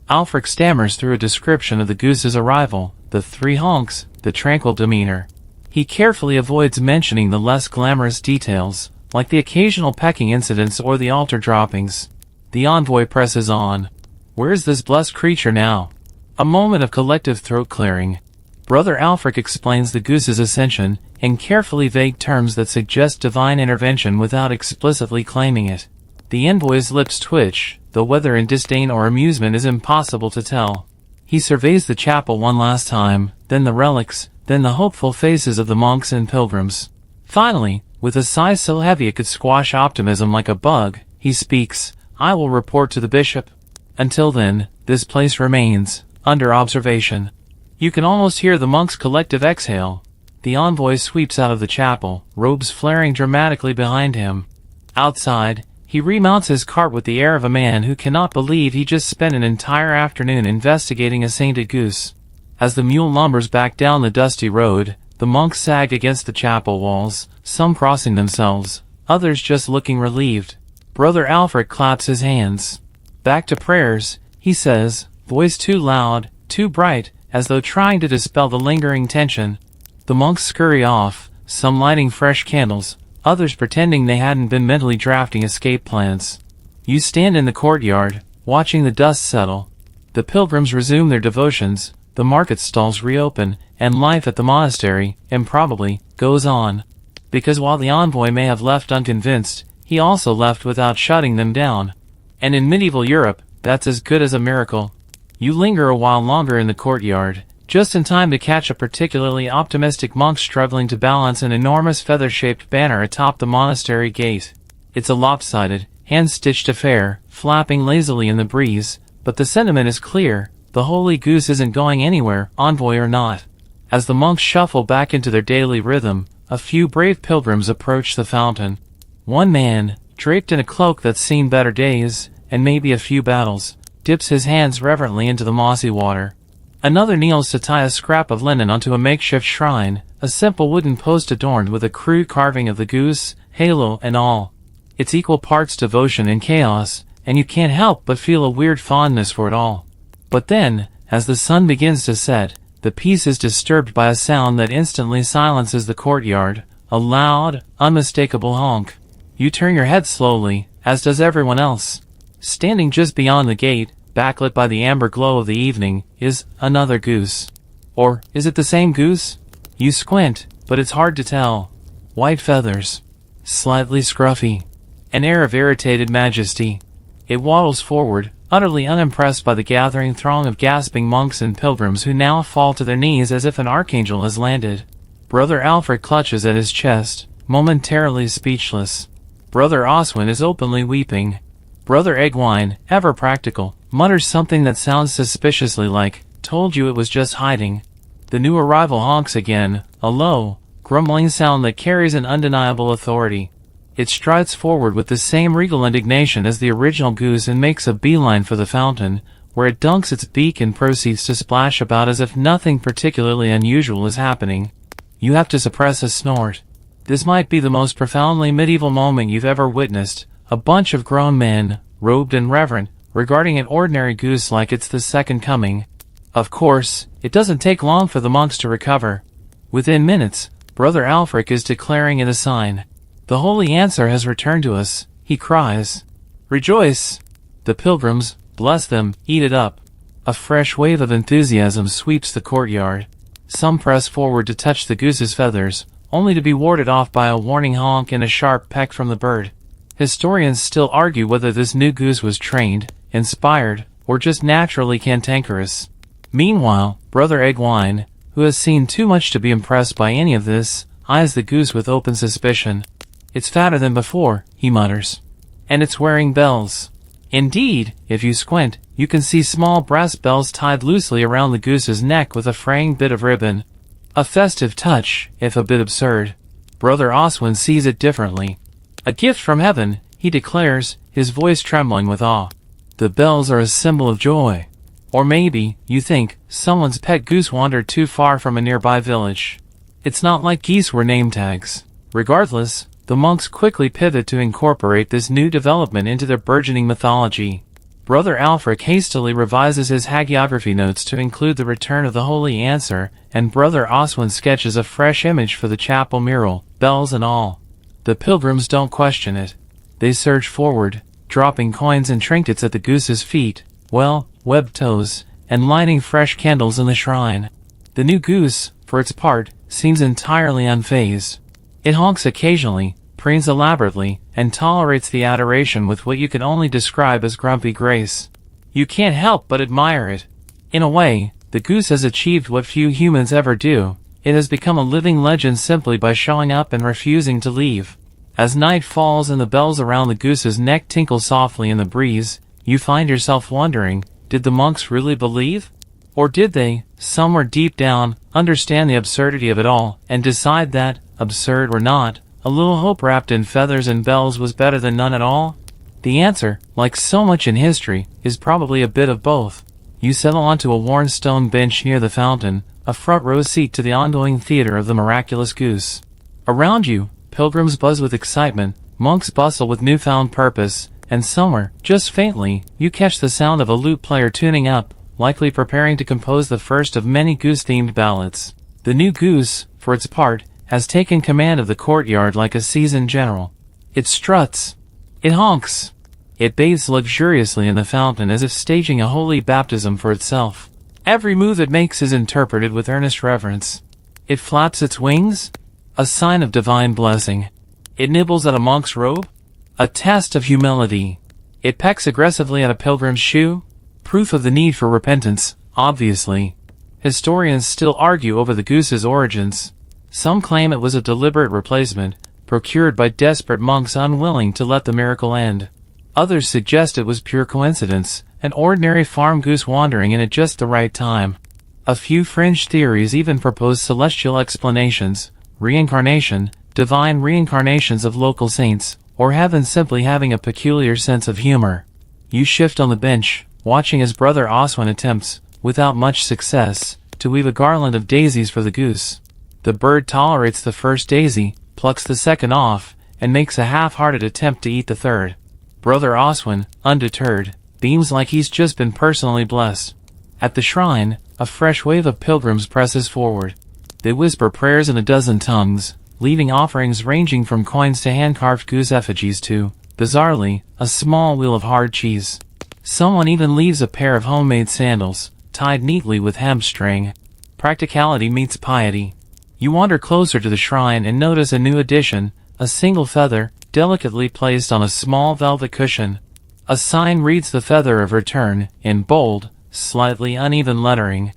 Alfric stammers through a description of the goose's arrival, the 3 honks, the tranquil demeanor. He carefully avoids mentioning the less glamorous details, like the occasional pecking incidents or the altar droppings. The envoy presses on. "Where's this blessed creature now?" A moment of collective throat-clearing. Brother Alfric explains the goose's ascension, in carefully vague terms that suggest divine intervention without explicitly claiming it. The envoy's lips twitch, though whether in disdain or amusement is impossible to tell. He surveys the chapel one last time, then the relics, then the hopeful faces of the monks and pilgrims. Finally, with a sigh so heavy it could squash optimism like a bug, he speaks, "I will report to the bishop. Until then, this place remains, under observation." You can almost hear the monks' collective exhale. The envoy sweeps out of the chapel, robes flaring dramatically behind him. Outside, he remounts his cart with the air of a man who cannot believe he just spent an entire afternoon investigating a sainted goose. As the mule lumbers back down the dusty road, the monks sag against the chapel walls, some crossing themselves, others just looking relieved. Brother Alfric claps his hands. "Back to prayers," he says, voice too loud, too bright, as though trying to dispel the lingering tension. The monks scurry off, some lighting fresh candles, others pretending they hadn't been mentally drafting escape plans. You stand in the courtyard, watching the dust settle. The pilgrims resume their devotions, the market stalls reopen, and life at the monastery, improbably, goes on. Because while the envoy may have left unconvinced, he also left without shutting them down. And in medieval Europe, that's as good as a miracle. You linger a while longer in the courtyard, just in time to catch a particularly optimistic monk struggling to balance an enormous feather-shaped banner atop the monastery gate. It's a lopsided, hand-stitched affair, flapping lazily in the breeze, but the sentiment is clear: the holy goose isn't going anywhere, envoy or not. As the monks shuffle back into their daily rhythm, a few brave pilgrims approach the fountain. One man, draped in a cloak that's seen better days, and maybe a few battles, dips his hands reverently into the mossy water. Another kneels to tie a scrap of linen onto a makeshift shrine, a simple wooden post adorned with a crude carving of the goose, halo and all. It's equal parts devotion and chaos, and you can't help but feel a weird fondness for it all. But then, as the sun begins to set, the peace is disturbed by a sound that instantly silences the courtyard, a loud, unmistakable honk. You turn your head slowly, as does everyone else. Standing just beyond the gate, backlit by the amber glow of the evening, is another goose. Or is it the same goose? You squint, but it's hard to tell. White feathers. Slightly scruffy. An air of irritated majesty. It waddles forward, utterly unimpressed by the gathering throng of gasping monks and pilgrims who now fall to their knees as if an archangel has landed. Brother Alfric clutches at his chest, momentarily speechless. Brother Oswin is openly weeping. Brother Egwine, ever practical, mutters something that sounds suspiciously like, "Told you it was just hiding." The new arrival honks again, a low, grumbling sound that carries an undeniable authority. It strides forward with the same regal indignation as the original goose and makes a beeline for the fountain, where it dunks its beak and proceeds to splash about as if nothing particularly unusual is happening. You have to suppress a snort. This might be the most profoundly medieval moment you've ever witnessed. A bunch of grown men, robed and reverent, regarding an ordinary goose like it's the second coming. Of course, it doesn't take long for the monks to recover. Within minutes, Brother Alfric is declaring it a sign. The holy answer has returned to us, he cries. Rejoice! The pilgrims, bless them, eat it up. A fresh wave of enthusiasm sweeps the courtyard. Some press forward to touch the goose's feathers, only to be warded off by a warning honk and a sharp peck from the bird. Historians still argue whether this new goose was trained, inspired, or just naturally cantankerous. Meanwhile, Brother Eggwine, who has seen too much to be impressed by any of this, eyes the goose with open suspicion. It's fatter than before, he mutters. And it's wearing bells. Indeed, if you squint, you can see small brass bells tied loosely around the goose's neck with a fraying bit of ribbon. A festive touch, if a bit absurd. Brother Oswin sees it differently. A gift from heaven, he declares, his voice trembling with awe. The bells are a symbol of joy. Or maybe, you think, someone's pet goose wandered too far from a nearby village. It's not like geese were name tags. Regardless, the monks quickly pivot to incorporate this new development into their burgeoning mythology. Brother Alfric hastily revises his hagiography notes to include the return of the holy answer, and Brother Oswin sketches a fresh image for the chapel mural, bells and all. The pilgrims don't question it. They surge forward, dropping coins and trinkets at the goose's feet, webbed toes, and lighting fresh candles in the shrine. The new goose, for its part, seems entirely unfazed. It honks occasionally, preens elaborately, and tolerates the adoration with what you can only describe as grumpy grace. You can't help but admire it. In a way, the goose has achieved what few humans ever do. It has become a living legend simply by showing up and refusing to leave. As night falls and the bells around the goose's neck tinkle softly in the breeze, you find yourself wondering, did the monks really believe? Or did they, somewhere deep down, understand the absurdity of it all, and decide that, absurd or not, a little hope wrapped in feathers and bells was better than none at all? The answer, like so much in history, is probably a bit of both. You settle onto a worn stone bench near the fountain, a front row seat to the ongoing theater of the miraculous goose. Around you, pilgrims buzz with excitement, monks bustle with newfound purpose, and somewhere, just faintly, you catch the sound of a lute player tuning up, likely preparing to compose the first of many goose-themed ballads. The new goose, for its part, has taken command of the courtyard like a seasoned general. It struts. It honks. It bathes luxuriously in the fountain as if staging a holy baptism for itself. Every move it makes is interpreted with earnest reverence. It flaps its wings, a sign of divine blessing. It nibbles at a monk's robe, a test of humility. It pecks aggressively at a pilgrim's shoe, proof of the need for repentance, obviously. Historians still argue over the goose's origins. Some claim it was a deliberate replacement, procured by desperate monks unwilling to let the miracle end. Others suggest it was pure coincidence, an ordinary farm goose wandering in at just the right time. A few fringe theories even propose celestial explanations, reincarnation, divine reincarnations of local saints, or heaven simply having a peculiar sense of humor. You shift on the bench, watching as Brother Oswin attempts, without much success, to weave a garland of daisies for the goose. The bird tolerates the first daisy, plucks the second off, and makes a half-hearted attempt to eat the third. Brother Oswin, undeterred, beams like he's just been personally blessed. At the shrine, a fresh wave of pilgrims presses forward. They whisper prayers in a dozen tongues, leaving offerings ranging from coins to hand-carved goose effigies to, bizarrely, a small wheel of hard cheese. Someone even leaves a pair of homemade sandals, tied neatly with hemp string. Practicality meets piety. You wander closer to the shrine and notice a new addition, a single feather, delicately placed on a small velvet cushion. A sign reads the feather of return, in bold, slightly uneven lettering.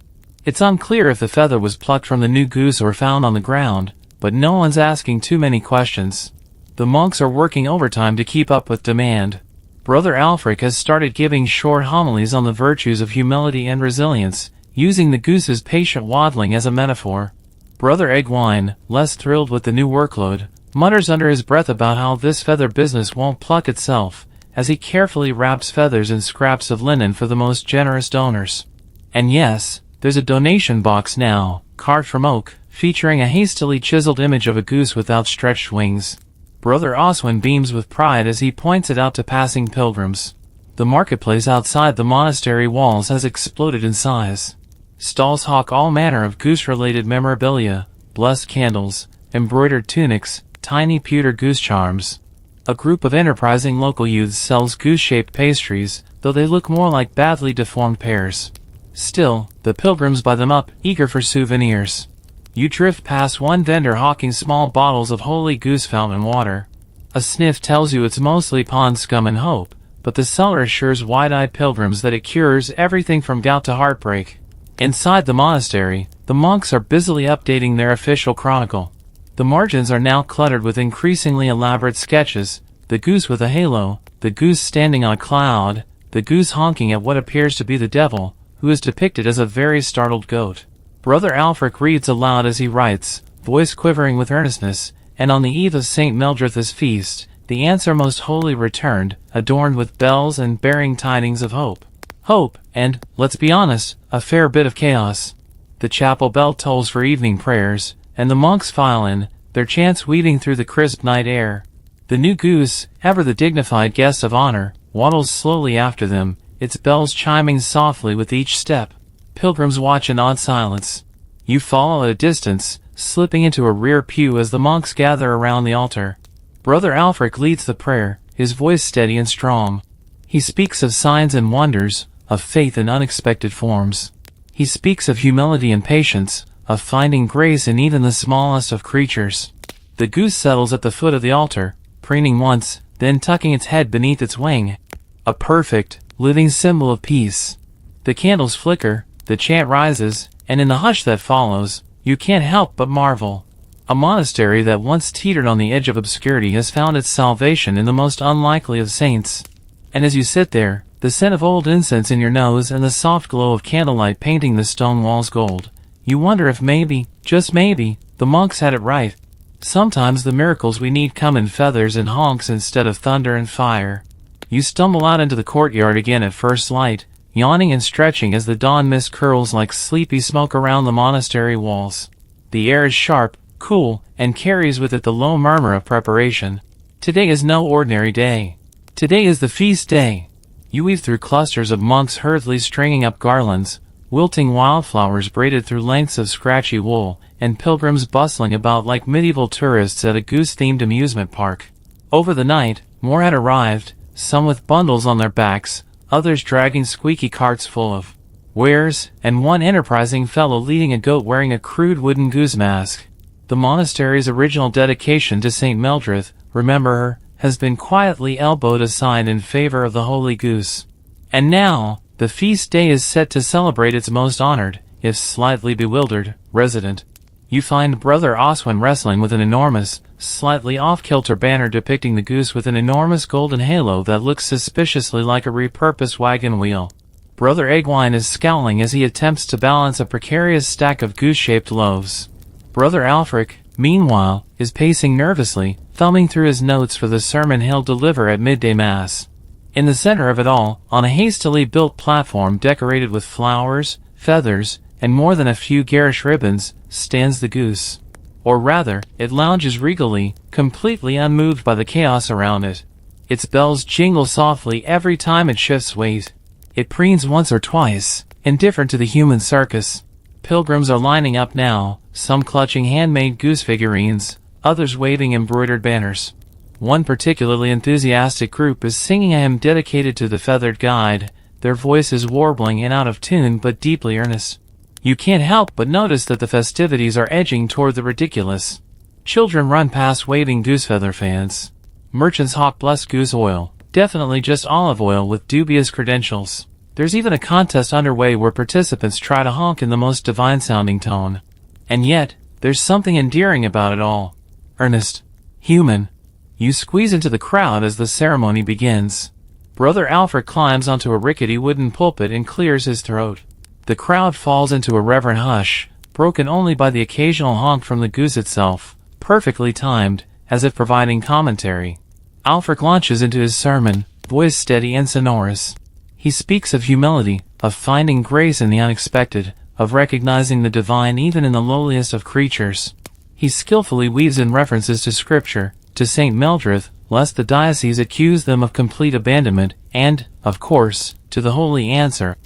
It's unclear if the feather was plucked from the new goose or found on the ground, but no one's asking too many questions. The monks are working overtime to keep up with demand. Brother Alfric has started giving short homilies on the virtues of humility and resilience, using the goose's patient waddling as a metaphor. Brother Eggwine, less thrilled with the new workload, mutters under his breath about how this feather business won't pluck itself, as he carefully wraps feathers in scraps of linen for the most generous donors. And yes, there's a donation box now, carved from oak, featuring a hastily chiseled image of a goose with outstretched wings. Brother Oswin beams with pride as he points it out to passing pilgrims. The marketplace outside the monastery walls has exploded in size. Stalls hawk all manner of goose-related memorabilia, blessed candles, embroidered tunics, tiny pewter goose charms. A group of enterprising local youths sells goose-shaped pastries, though they look more like badly deformed pears. Still, the pilgrims buy them up, eager for souvenirs. You drift past one vendor hawking small bottles of holy goose fountain water. A sniff tells you it's mostly pond scum and hope, but the seller assures wide-eyed pilgrims that it cures everything from gout to heartbreak. Inside the monastery, the monks are busily updating their official chronicle. The margins are now cluttered with increasingly elaborate sketches: the goose with a halo, the goose standing on a cloud, the goose honking at what appears to be the devil, who is depicted as a very startled goat. Brother Alfric reads aloud as he writes, voice quivering with earnestness, and on the eve of St. Mildred's feast, the answer most holy returned, adorned with bells and bearing tidings of hope. Hope, and, let's be honest, a fair bit of chaos. The chapel bell tolls for evening prayers, and the monks file in, their chants weaving through the crisp night air. The new goose, ever the dignified guest of honor, waddles slowly after them, its bells chiming softly with each step. Pilgrims watch in awed silence. You follow at a distance, slipping into a rear pew as the monks gather around the altar. Brother Alfric leads the prayer, his voice steady and strong. He speaks of signs and wonders, of faith in unexpected forms. He speaks of humility and patience, of finding grace in even the smallest of creatures. The goose settles at the foot of the altar, preening once, then tucking its head beneath its wing. A perfect, living symbol of peace. The candles flicker, the chant rises, and in the hush that follows, you can't help but marvel. A monastery that once teetered on the edge of obscurity has found its salvation in the most unlikely of saints. And as you sit there, the scent of old incense in your nose and the soft glow of candlelight painting the stone walls gold, you wonder if maybe, just maybe, the monks had it right. Sometimes the miracles we need come in feathers and honks instead of thunder and fire. You stumble out into the courtyard again at first light, yawning and stretching as the dawn mist curls like sleepy smoke around the monastery walls. The air is sharp, cool, and carries with it the low murmur of preparation. Today is no ordinary day. Today is the feast day. You weave through clusters of monks hurriedly stringing up garlands, wilting wildflowers braided through lengths of scratchy wool, and pilgrims bustling about like medieval tourists at a goose-themed amusement park. Over the night, more had arrived, some with bundles on their backs, others dragging squeaky carts full of wares, and one enterprising fellow leading a goat wearing a crude wooden goose mask. The monastery's original dedication to St. Mildred, remember her, has been quietly elbowed aside in favor of the holy goose. And now, the feast day is set to celebrate its most honored, if slightly bewildered, resident. You find Brother Oswin wrestling with an enormous, slightly off-kilter banner depicting the goose with an enormous golden halo that looks suspiciously like a repurposed wagon wheel. Brother Egwine is scowling as he attempts to balance a precarious stack of goose-shaped loaves. Brother Alfric, meanwhile, is pacing nervously, thumbing through his notes for the sermon he'll deliver at midday mass. In the center of it all, on a hastily built platform decorated with flowers, feathers, and more than a few garish ribbons, stands the goose. Or rather, it lounges regally, completely unmoved by the chaos around it. Its bells jingle softly every time it shifts weight. It preens once or twice, indifferent to the human circus. Pilgrims are lining up now, some clutching handmade goose figurines, others waving embroidered banners. One particularly enthusiastic group is singing a hymn dedicated to the feathered guide, their voices warbling and out of tune but deeply earnest. You can't help but notice that the festivities are edging toward the ridiculous. Children run past waving goose feather fans. Merchants hawk blessed goose oil, definitely just olive oil with dubious credentials. There's even a contest underway where participants try to honk in the most divine-sounding tone. And yet, there's something endearing about it all. Earnest. Human. You squeeze into the crowd as the ceremony begins. Brother Alfred climbs onto a rickety wooden pulpit and clears his throat. The crowd falls into a reverent hush, broken only by the occasional honk from the goose itself, perfectly timed, as if providing commentary. Alfred launches into his sermon, voice steady and sonorous. He speaks of humility, of finding grace in the unexpected, of recognizing the divine even in the lowliest of creatures. He skillfully weaves in references to Scripture, to St. Mildred, lest the diocese accuse them of complete abandonment, and, of course, to the holy answer.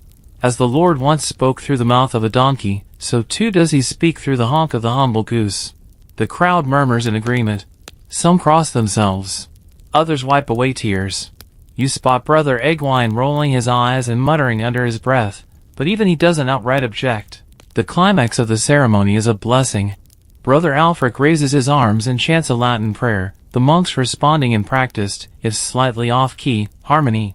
As the Lord once spoke through the mouth of a donkey, so too does he speak through the honk of the humble goose. The crowd murmurs in agreement. Some cross themselves. Others wipe away tears. You spot Brother Egwine rolling his eyes and muttering under his breath, but even he doesn't outright object. The climax of the ceremony is a blessing. Brother Alfred raises his arms and chants a Latin prayer, the monks responding in practiced, if slightly off-key, harmony.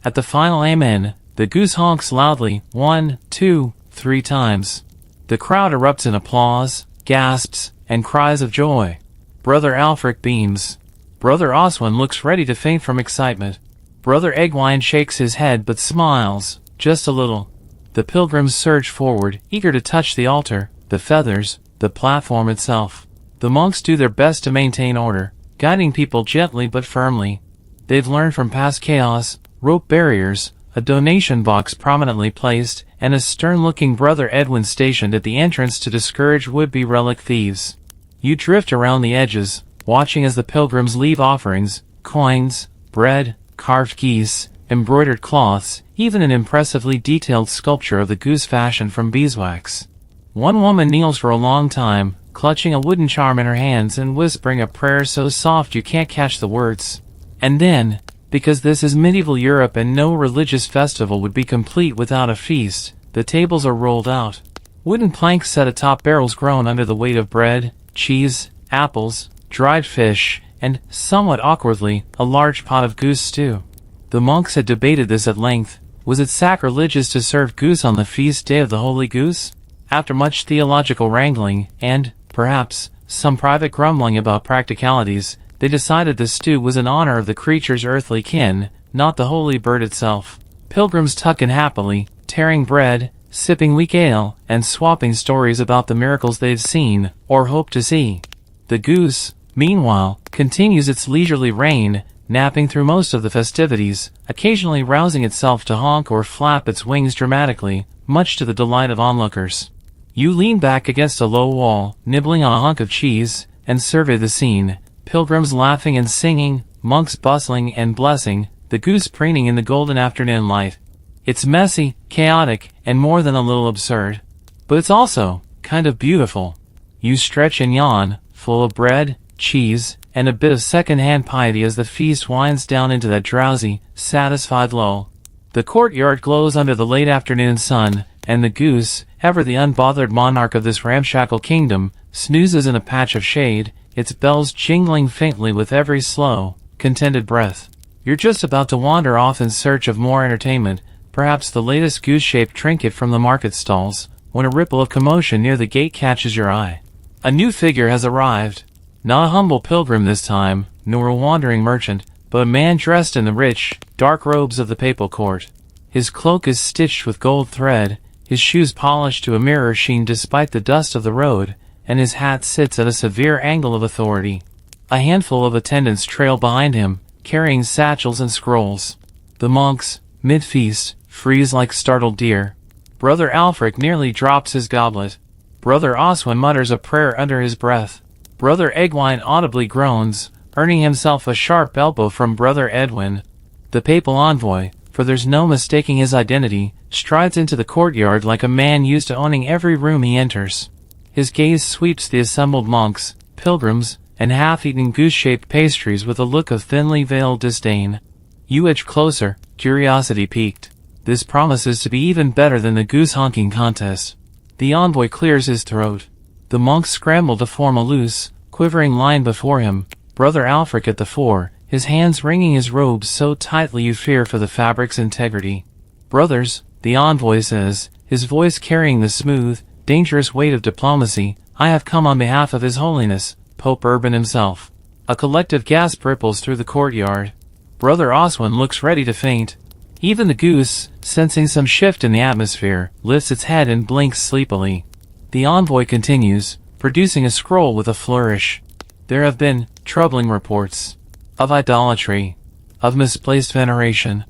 At the final Amen, the goose honks loudly, 1, 2, 3 times. The crowd erupts in applause, gasps, and cries of joy. Brother Alfred beams. Brother Oswin looks ready to faint from excitement. Brother Egwine shakes his head but smiles, just a little. The pilgrims surge forward, eager to touch the altar, the feathers, the platform itself. The monks do their best to maintain order, guiding people gently but firmly. They've learned from past chaos, rope barriers, a donation box prominently placed, and a stern-looking Brother Edwin stationed at the entrance to discourage would-be relic thieves. You drift around the edges, watching as the pilgrims leave offerings, coins, bread, carved geese, embroidered cloths, even an impressively detailed sculpture of the goose fashioned from beeswax. One woman kneels for a long time, clutching a wooden charm in her hands and whispering a prayer so soft you can't catch the words. And then, because this is medieval Europe and no religious festival would be complete without a feast, the tables are rolled out. Wooden planks set atop barrels groan under the weight of bread, cheese, apples, dried fish, and, somewhat awkwardly, a large pot of goose stew. The monks had debated this at length. Was it sacrilegious to serve goose on the feast day of the Holy Goose? After much theological wrangling, and, perhaps, some private grumbling about practicalities, they decided the stew was in honor of the creature's earthly kin, not the holy bird itself. Pilgrims tuck in happily, tearing bread, sipping weak ale, and swapping stories about the miracles they've seen, or hope to see. The goose, meanwhile, continues its leisurely reign, napping through most of the festivities, occasionally rousing itself to honk or flap its wings dramatically, much to the delight of onlookers. You lean back against a low wall, nibbling on a hunk of cheese, and survey the scene, pilgrims laughing and singing, monks bustling and blessing, the goose preening in the golden afternoon light. It's messy, chaotic, and more than a little absurd. But it's also kind of beautiful. You stretch and yawn, full of bread, cheese, and a bit of second-hand piety as the feast winds down into that drowsy, satisfied lull. The courtyard glows under the late afternoon sun, and the goose, ever the unbothered monarch of this ramshackle kingdom, snoozes in a patch of shade, its bells jingling faintly with every slow, contented breath. You're just about to wander off in search of more entertainment, perhaps the latest goose-shaped trinket from the market stalls, when a ripple of commotion near the gate catches your eye. A new figure has arrived. Not a humble pilgrim this time, nor a wandering merchant, but a man dressed in the rich, dark robes of the papal court. His cloak is stitched with gold thread, his shoes polished to a mirror sheen despite the dust of the road, and his hat sits at a severe angle of authority. A handful of attendants trail behind him, carrying satchels and scrolls. The monks, mid-feast, freeze like startled deer. Brother Alfred nearly drops his goblet. Brother Oswin mutters a prayer under his breath. Brother Egwine audibly groans, earning himself a sharp elbow from Brother Edwin. The papal envoy, for there's no mistaking his identity, strides into the courtyard like a man used to owning every room he enters. His gaze sweeps the assembled monks, pilgrims, and half-eaten goose-shaped pastries with a look of thinly veiled disdain. You edge closer, curiosity piqued. This promises to be even better than the goose honking contest. The envoy clears his throat. The monks scramble to form a loose, quivering line before him, Brother Alfred at the fore, his hands wringing his robes so tightly you fear for the fabric's integrity. Brothers, the envoy says, his voice carrying the smooth, dangerous weight of diplomacy, I have come on behalf of His Holiness, Pope Urban himself. A collective gasp ripples through the courtyard. Brother Oswin looks ready to faint. Even the goose, sensing some shift in the atmosphere, lifts its head and blinks sleepily. The envoy continues, producing a scroll with a flourish. There have been troubling reports of idolatry, of misplaced veneration,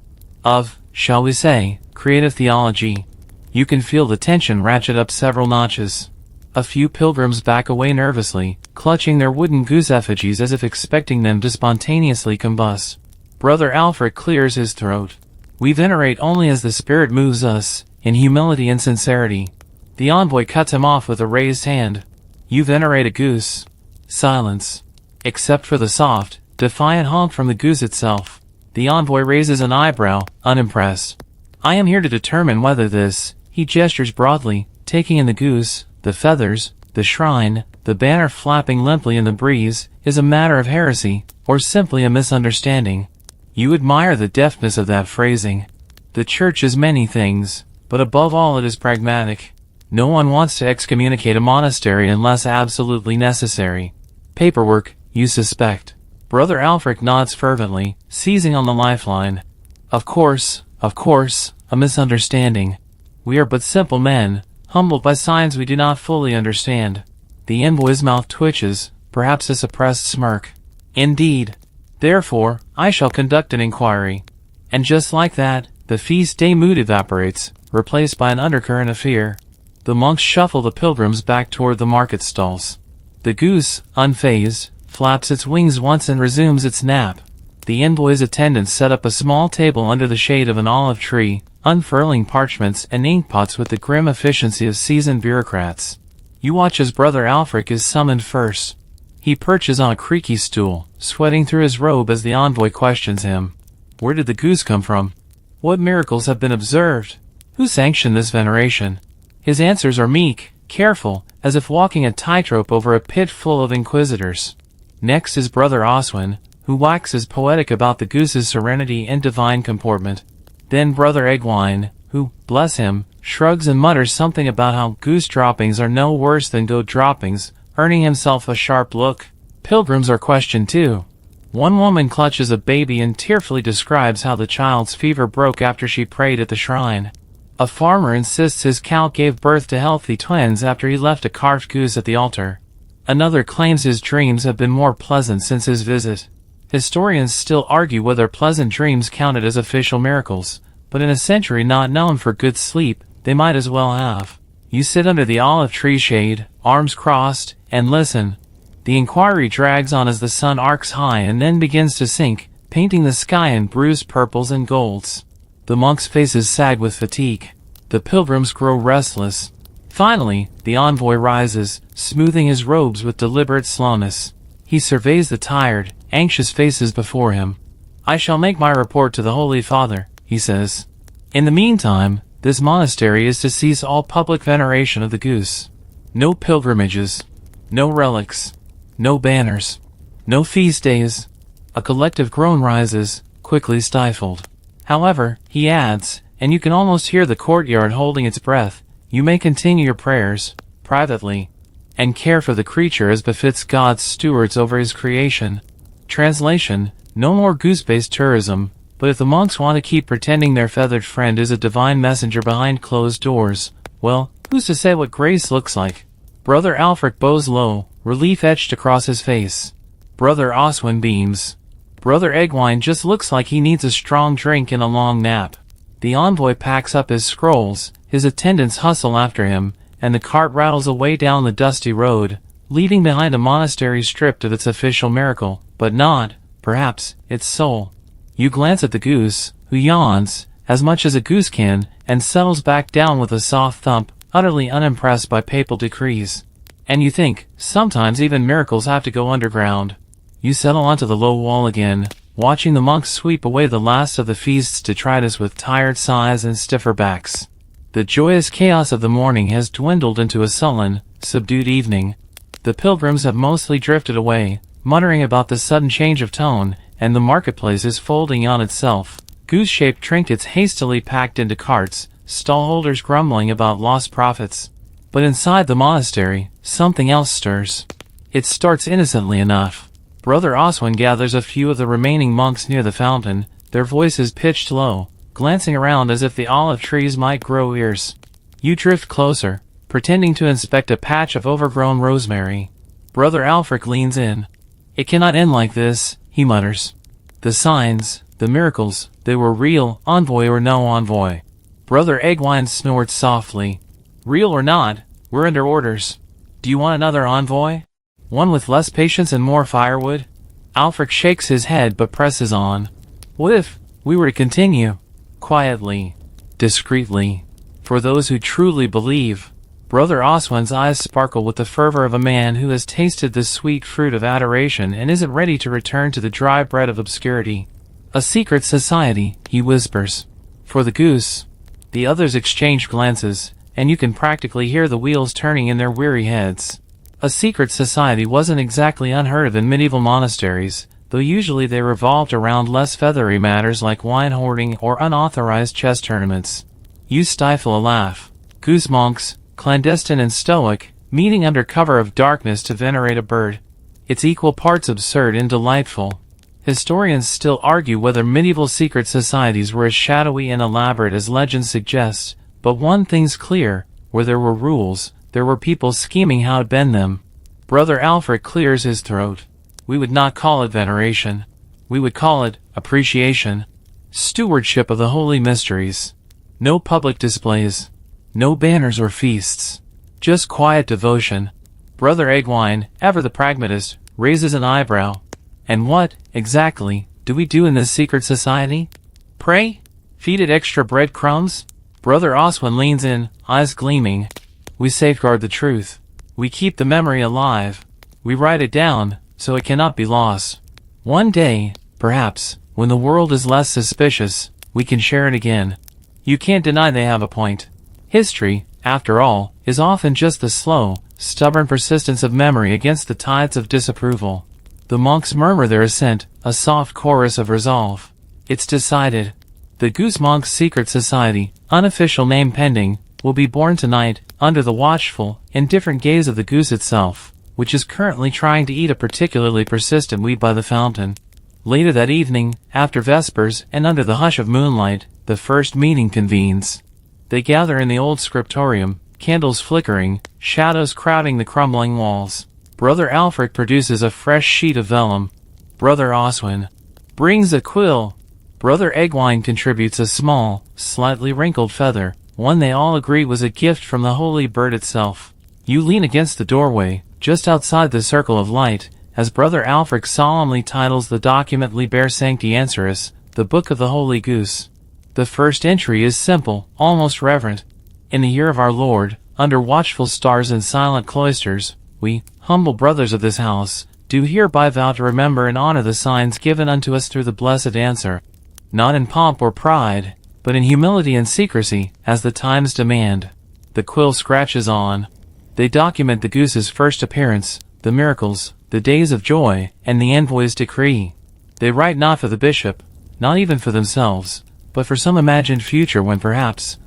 of, shall we say, creative theology. You can feel the tension ratchet up several notches. A few pilgrims back away nervously, clutching their wooden goose effigies as if expecting them to spontaneously combust. Brother Alfred clears his throat. We venerate only as the Spirit moves us, in humility and sincerity. The envoy cuts him off with a raised hand. You venerate a goose. Silence. Except for the soft, defiant honk from the goose itself. The envoy raises an eyebrow, unimpressed. I am here to determine whether this, he gestures broadly, taking in the goose, the feathers, the shrine, the banner flapping limply in the breeze, is a matter of heresy, or simply a misunderstanding. You admire the deftness of that phrasing. The church is many things, but above all it is pragmatic. No one wants to excommunicate a monastery unless absolutely necessary. Paperwork, you suspect. Brother Alfred nods fervently, seizing on the lifeline. Of course, a misunderstanding. We are but simple men, humbled by signs we do not fully understand. The envoy's mouth twitches, perhaps a suppressed smirk. Indeed. Therefore, I shall conduct an inquiry. And just like that, the feast day mood evaporates, replaced by an undercurrent of fear. The monks shuffle the pilgrims back toward the market stalls. The goose, unfazed, flaps its wings once and resumes its nap. The envoy's attendants set up a small table under the shade of an olive tree, unfurling parchments and inkpots with the grim efficiency of seasoned bureaucrats. You watch as Brother Alfred is summoned first. He perches on a creaky stool, sweating through his robe as the envoy questions him. Where did the goose come from? What miracles have been observed? Who sanctioned this veneration? His answers are meek, careful, as if walking a tightrope over a pit full of inquisitors. Next is Brother Oswin, who waxes poetic about the goose's serenity and divine comportment. Then Brother Egwine, who, bless him, shrugs and mutters something about how goose droppings are no worse than goat droppings, earning himself a sharp look. Pilgrims are questioned too. One woman clutches a baby and tearfully describes how the child's fever broke after she prayed at the shrine. A farmer insists his cow gave birth to healthy twins after he left a carved goose at the altar. Another claims his dreams have been more pleasant since his visit. Historians still argue whether pleasant dreams counted as official miracles, but in a century not known for good sleep, they might as well have. You sit under the olive tree shade, arms crossed, and listen. The inquiry drags on as the sun arcs high and then begins to sink, painting the sky in bruised purples and golds. The monks' faces sag with fatigue. The pilgrims grow restless. Finally, the envoy rises, smoothing his robes with deliberate slowness. He surveys the tired, anxious faces before him. I shall make my report to the Holy Father, he says. In the meantime, this monastery is to cease all public veneration of the goose. No pilgrimages. No relics. No banners. No feast days. A collective groan rises, quickly stifled. However, he adds, and you can almost hear the courtyard holding its breath, you may continue your prayers, privately, and care for the creature as befits God's stewards over his creation. Translation: no more goose-based tourism, but if the monks want to keep pretending their feathered friend is a divine messenger behind closed doors, well, who's to say what grace looks like? Brother Alfred bows low, relief etched across his face. Brother Oswin beams. Brother Egwine just looks like he needs a strong drink and a long nap. The envoy packs up his scrolls, his attendants hustle after him, and the cart rattles away down the dusty road, leaving behind a monastery stripped of its official miracle, but not, perhaps, its soul. You glance at the goose, who yawns, as much as a goose can, and settles back down with a soft thump, utterly unimpressed by papal decrees. And you think, sometimes even miracles have to go underground. You settle onto the low wall again, watching the monks sweep away the last of the feast's detritus with tired sighs and stiffer backs. The joyous chaos of the morning has dwindled into a sullen, subdued evening. The pilgrims have mostly drifted away, muttering about the sudden change of tone, and the marketplace is folding on itself. Goose-shaped trinkets hastily packed into carts, stallholders grumbling about lost profits. But inside the monastery, something else stirs. It starts innocently enough. Brother Oswin gathers a few of the remaining monks near the fountain, their voices pitched low, glancing around as if the olive trees might grow ears. You drift closer, pretending to inspect a patch of overgrown rosemary. Brother Alfred leans in. It cannot end like this, he mutters. The signs, the miracles, they were real, envoy or no envoy. Brother Eggwine snorts softly. Real or not, we're under orders. Do you want another envoy? One with less patience and more firewood? Alfred shakes his head but presses on. What if we were to continue? Quietly, discreetly. For those who truly believe. Brother Oswin's eyes sparkle with the fervor of a man who has tasted the sweet fruit of adoration and isn't ready to return to the dry bread of obscurity. A secret society, he whispers. For the Goose. The others exchange glances, and you can practically hear the wheels turning in their weary heads. A secret society wasn't exactly unheard of in medieval monasteries, though usually they revolved around less feathery matters like wine hoarding or unauthorized chess tournaments. You stifle a laugh. Goose monks, clandestine and stoic, meeting under cover of darkness to venerate a bird. It's equal parts absurd and delightful. Historians still argue whether medieval secret societies were as shadowy and elaborate as legend suggests, but one thing's clear, where there were rules, there were people scheming how to bend them. Brother Alfred clears his throat. We would not call it veneration. We would call it appreciation. Stewardship of the holy mysteries. No public displays. No banners or feasts. Just quiet devotion. Brother Eggwine, ever the pragmatist, raises an eyebrow. And what, exactly, do we do in this secret society? Pray? Feed it extra breadcrumbs? Brother Oswin leans in, eyes gleaming. We safeguard the truth. We keep the memory alive. We write it down, so it cannot be lost. One day, perhaps, when the world is less suspicious, we can share it again. You can't deny they have a point. History, after all, is often just the slow, stubborn persistence of memory against the tides of disapproval. The monks murmur their assent, a soft chorus of resolve. It's decided. The Goose Monks' Secret Society, unofficial name pending, will be born tonight, under the watchful, indifferent gaze of the goose itself, which is currently trying to eat a particularly persistent weed by the fountain. Later that evening, after vespers and under the hush of moonlight, the first meeting convenes. They gather in the old scriptorium, candles flickering, shadows crowding the crumbling walls. Brother Alfred produces a fresh sheet of vellum. Brother Oswin brings a quill. Brother Eggwine contributes a small, slightly wrinkled feather, one they all agree was a gift from the holy bird itself. You lean against the doorway, just outside the circle of light, as Brother Alfred solemnly titles the document Liber Sancti Anceris, the Book of the Holy Goose. The first entry is simple, almost reverent. In the year of our Lord, under watchful stars and silent cloisters, we, humble brothers of this house, do hereby vow to remember and honor the signs given unto us through the blessed answer, not in pomp or pride, but in humility and secrecy, as the times demand. The quill scratches on. They document the goose's first appearance, the miracles, the days of joy, and the envoy's decree. They write not for the bishop, not even for themselves, but for some imagined future when perhaps,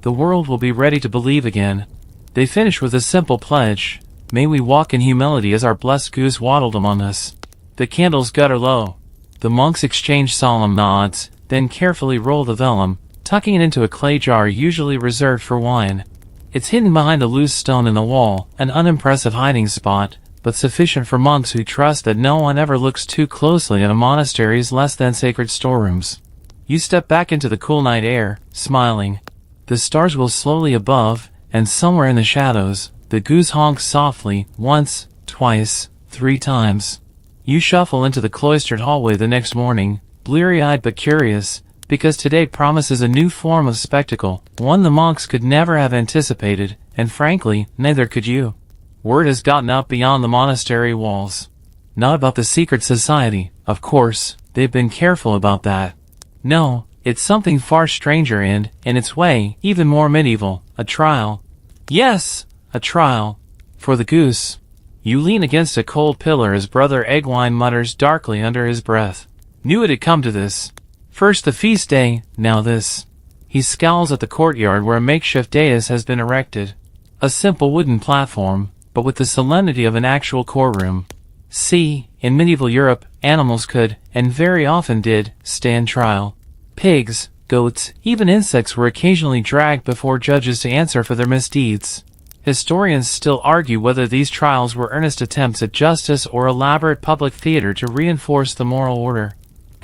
the world will be ready to believe again. They finish with a simple pledge. May we walk in humility as our blessed goose waddled among us. The candles gutter low. The monks exchange solemn nods, then carefully roll the vellum, tucking it into a clay jar usually reserved for wine. It's hidden behind a loose stone in the wall, an unimpressive hiding spot, but sufficient for monks who trust that no one ever looks too closely at a monastery's less than sacred storerooms. You step back into the cool night air, smiling. The stars will slowly above, and somewhere in the shadows, the goose honks softly, once, twice, 3 times. You shuffle into the cloistered hallway the next morning, bleary-eyed but curious, because today promises a new form of spectacle, one the monks could never have anticipated, and frankly, neither could you. Word has gotten up beyond the monastery walls. Not about the secret society, of course, they've been careful about that. No, it's something far stranger and, in its way, even more medieval, a trial. Yes, a trial. For the goose. You lean against a cold pillar as Brother Eggwine mutters darkly under his breath. Knew it had come to this. First the feast day, now this. He scowls at the courtyard where a makeshift dais has been erected. A simple wooden platform, but with the solemnity of an actual courtroom. See, in medieval Europe, animals could, and very often did, stand trial. Pigs, goats, even insects were occasionally dragged before judges to answer for their misdeeds. Historians still argue whether these trials were earnest attempts at justice or elaborate public theater to reinforce the moral order.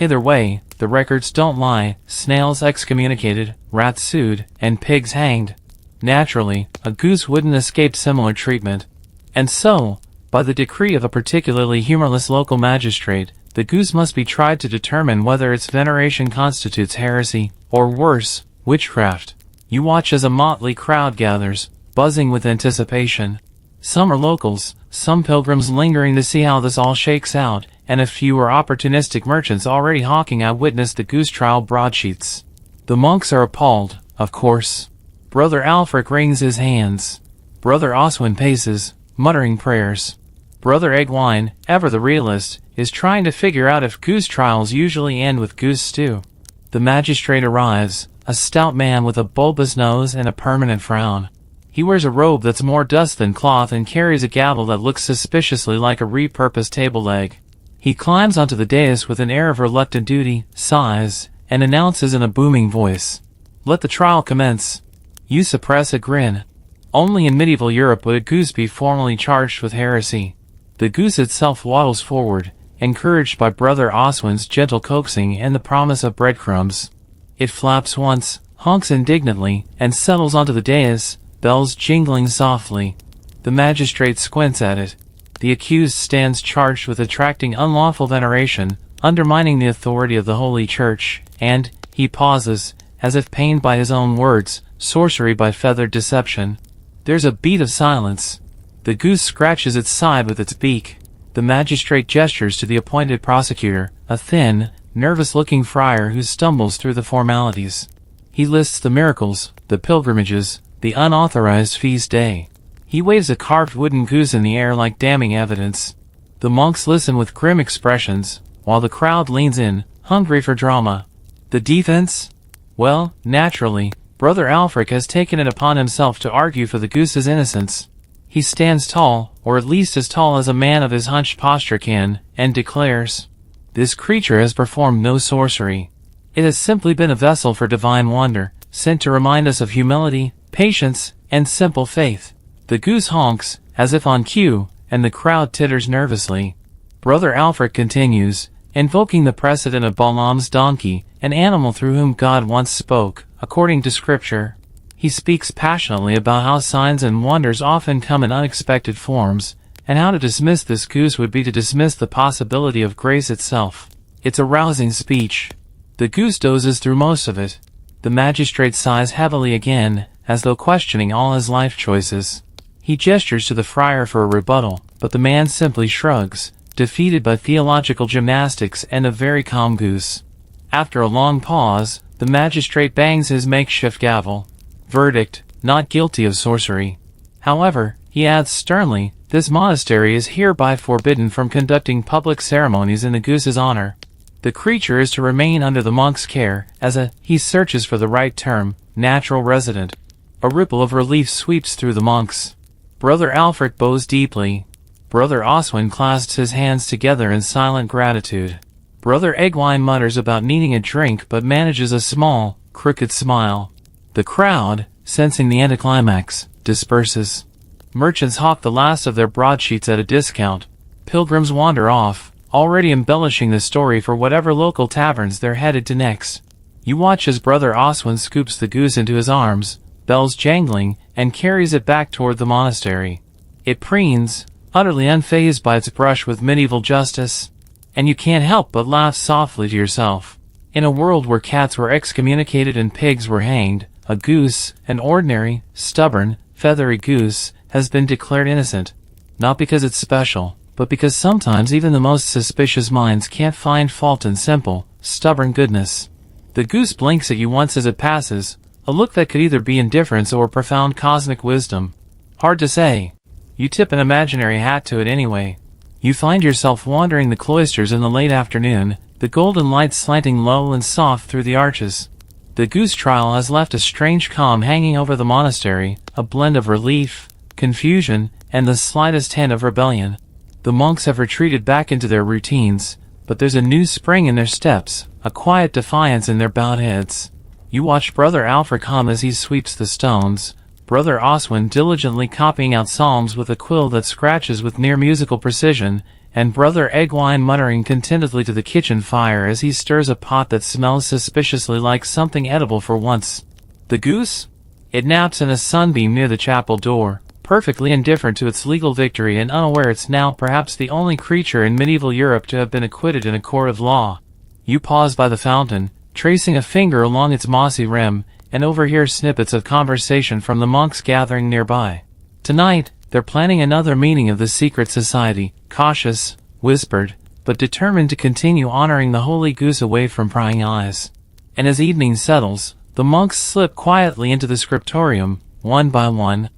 Either way, the records don't lie: snails excommunicated, rats sued, and pigs hanged. Naturally, a goose wouldn't escape similar treatment. And so, by the decree of a particularly humorless local magistrate, the goose must be tried to determine whether its veneration constitutes heresy, or worse, witchcraft. You watch as a motley crowd gathers, buzzing with anticipation. Some are locals, some pilgrims lingering to see how this all shakes out, and a few are opportunistic merchants already hawking eyewitness the goose trial broadsheets. The monks are appalled, of course. Brother Alfric wrings his hands. Brother Oswin paces, muttering prayers. Brother Egwine, ever the realist, is trying to figure out if goose trials usually end with goose stew. The magistrate arrives, a stout man with a bulbous nose and a permanent frown. He wears a robe that's more dust than cloth and carries a gavel that looks suspiciously like a repurposed table leg. He climbs onto the dais with an air of reluctant duty, sighs, and announces in a booming voice, "Let the trial commence." You suppress a grin. Only in medieval Europe would a goose be formally charged with heresy. The goose itself waddles forward, encouraged by Brother Oswin's gentle coaxing and the promise of breadcrumbs. It flaps once, honks indignantly, and settles onto the dais, bells jingling softly. The magistrate squints at it. The accused stands charged with attracting unlawful veneration, undermining the authority of the Holy Church, and he pauses, as if pained by his own words, sorcery by feathered deception. There's a beat of silence. The goose scratches its side with its beak. The magistrate gestures to the appointed prosecutor, a thin, nervous-looking friar who stumbles through the formalities. He lists the miracles, the pilgrimages, the unauthorized feast day. He waves a carved wooden goose in the air like damning evidence. The monks listen with grim expressions, while the crowd leans in, hungry for drama. The defense? Well, naturally, Brother Alfric has taken it upon himself to argue for the goose's innocence. He stands tall, or at least as tall as a man of his hunched posture can, and declares, "This creature has performed no sorcery. It has simply been a vessel for divine wonder, sent to remind us of humility, patience, and simple faith." The goose honks, as if on cue, and the crowd titters nervously. Brother Alfric continues, invoking the precedent of Balaam's donkey, an animal through whom God once spoke, according to Scripture. He speaks passionately about how signs and wonders often come in unexpected forms, and how to dismiss this goose would be to dismiss the possibility of grace itself. It's a rousing speech. The goose dozes through most of it. The magistrate sighs heavily again, as though questioning all his life choices. He gestures to the friar for a rebuttal, but the man simply shrugs, defeated by theological gymnastics and a very calm goose. After a long pause, the magistrate bangs his makeshift gavel. Verdict: not guilty of sorcery. However, he adds sternly, this monastery is hereby forbidden from conducting public ceremonies in the goose's honor. The creature is to remain under the monk's care, as he searches for the right term, natural resident. A ripple of relief sweeps through the monks. Brother Alfric bows deeply. Brother Oswin clasps his hands together in silent gratitude. Brother Egwine mutters about needing a drink but manages a small, crooked smile. The crowd, sensing the anticlimax, disperses. Merchants hawk the last of their broadsheets at a discount. Pilgrims wander off, already embellishing the story for whatever local taverns they're headed to next. You watch as Brother Oswin scoops the goose into his arms, bells jangling, and carries it back toward the monastery. It preens, utterly unfazed by its brush with medieval justice. And you can't help but laugh softly to yourself. In a world where cats were excommunicated and pigs were hanged, a goose, an ordinary, stubborn, feathery goose, has been declared innocent. Not because it's special, but because sometimes even the most suspicious minds can't find fault in simple, stubborn goodness. The goose blinks at you once as it passes, a look that could either be indifference or profound cosmic wisdom. Hard to say. You tip an imaginary hat to it anyway. You find yourself wandering the cloisters in the late afternoon, the golden light slanting low and soft through the arches. The goose trial has left a strange calm hanging over the monastery, a blend of relief, confusion, and the slightest hint of rebellion. The monks have retreated back into their routines, but there's a new spring in their steps, a quiet defiance in their bowed heads. You watch Brother Alfric hum as he sweeps the stones, Brother Oswin diligently copying out psalms with a quill that scratches with near musical precision, and Brother Egwine muttering contentedly to the kitchen fire as he stirs a pot that smells suspiciously like something edible for once. The goose? It naps in a sunbeam near the chapel door, perfectly indifferent to its legal victory and unaware it's now perhaps the only creature in medieval Europe to have been acquitted in a court of law. You pause by the fountain, tracing a finger along its mossy rim, and overhear snippets of conversation from the monks gathering nearby. Tonight, they're planning another meeting of the secret society, cautious, whispered, but determined to continue honoring the holy goose away from prying eyes. And as evening settles, the monks slip quietly into the scriptorium, one by one.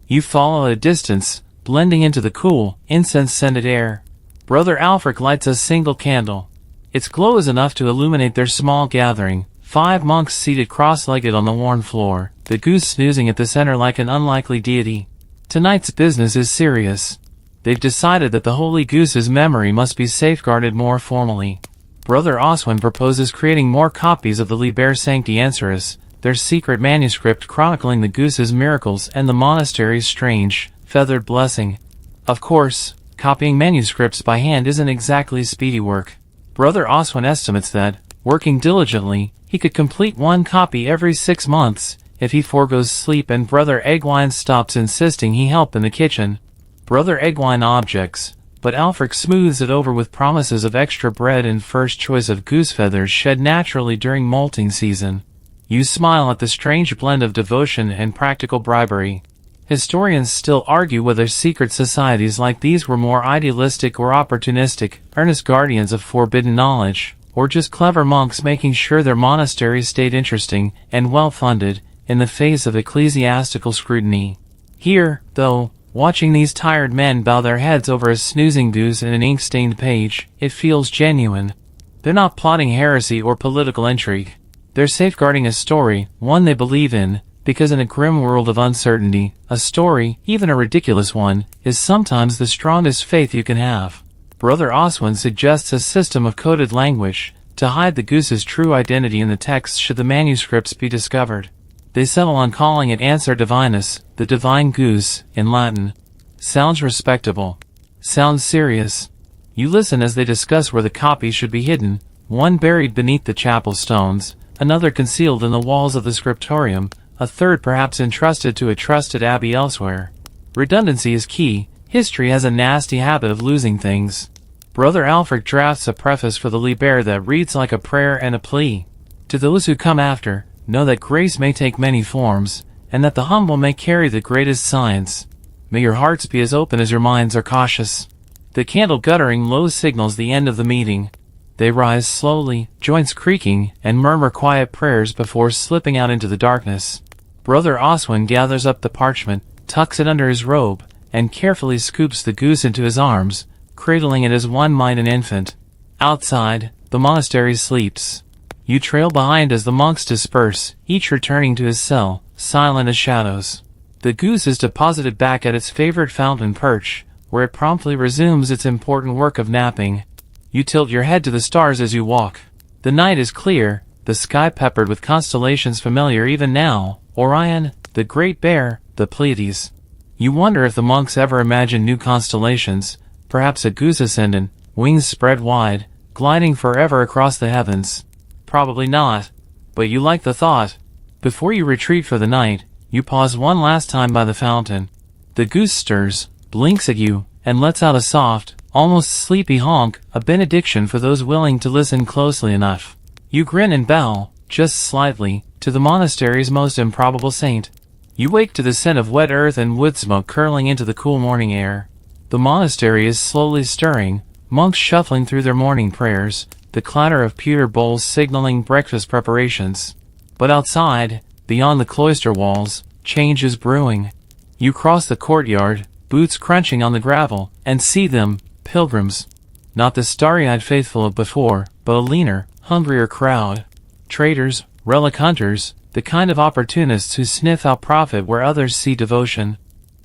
You follow at a distance, blending into the cool, incense-scented air. Brother Alfred lights a single candle. Its glow is enough to illuminate their small gathering, 5 monks seated cross-legged on the worn floor, the goose snoozing at the center like an unlikely deity. Tonight's business is serious. They've decided that the holy goose's memory must be safeguarded more formally. Brother Oswin proposes creating more copies of the Liber Sancti Encerus, their secret manuscript chronicling the goose's miracles and the monastery's strange, feathered blessing. Of course, copying manuscripts by hand isn't exactly speedy work. Brother Oswin estimates that, working diligently, he could complete 1 copy every 6 months, if he forgoes sleep and Brother Egwine stops insisting he help in the kitchen. Brother Egwine objects, but Alfric smooths it over with promises of extra bread and first choice of goose feathers shed naturally during molting season. You smile at the strange blend of devotion and practical bribery. Historians still argue whether secret societies like these were more idealistic or opportunistic, earnest guardians of forbidden knowledge, or just clever monks making sure their monasteries stayed interesting and well-funded in the face of ecclesiastical scrutiny. Here, though, watching these tired men bow their heads over a snoozing goose and an ink-stained page, it feels genuine. They're not plotting heresy or political intrigue. They're safeguarding a story, one they believe in, because in a grim world of uncertainty, a story, even a ridiculous one, is sometimes the strongest faith you can have. Brother Oswin suggests a system of coded language, to hide the goose's true identity in the text should the manuscripts be discovered. They settle on calling it Ancer Divinus, the divine goose, in Latin. Sounds respectable. Sounds serious. You listen as they discuss where the copies should be hidden, one buried beneath the chapel stones, another concealed in the walls of the scriptorium, a third perhaps entrusted to a trusted abbey elsewhere. Redundancy is key. History has a nasty habit of losing things. Brother Alfred drafts a preface for the Liber that reads like a prayer and a plea. To those who come after, know that grace may take many forms, and that the humble may carry the greatest science. May your hearts be as open as your minds are cautious. The candle guttering low signals the end of the meeting. They rise slowly, joints creaking, and murmur quiet prayers before slipping out into the darkness. Brother Oswin gathers up the parchment, tucks it under his robe, and carefully scoops the goose into his arms, cradling it as one might an infant. Outside, the monastery sleeps. You trail behind as the monks disperse, each returning to his cell, silent as shadows. The goose is deposited back at its favorite fountain perch, where it promptly resumes its important work of napping. You tilt your head to the stars as you walk. The night is clear, the sky peppered with constellations familiar even now, Orion, the Great Bear, the Pleiades. You wonder if the monks ever imagined new constellations, perhaps a goose ascendant, wings spread wide, gliding forever across the heavens. Probably not, but you like the thought. Before you retreat for the night, you pause one last time by the fountain. The goose stirs, blinks at you, and lets out a soft, almost sleepy honk, a benediction for those willing to listen closely enough. You grin and bow, just slightly, to the monastery's most improbable saint. You wake to the scent of wet earth and wood smoke curling into the cool morning air. The monastery is slowly stirring, monks shuffling through their morning prayers, the clatter of pewter bowls signaling breakfast preparations. But outside, beyond the cloister walls, change is brewing. You cross the courtyard, boots crunching on the gravel, and see them, pilgrims. Not the starry-eyed faithful of before, but a leaner, hungrier crowd. Traders, relic hunters, the kind of opportunists who sniff out profit where others see devotion.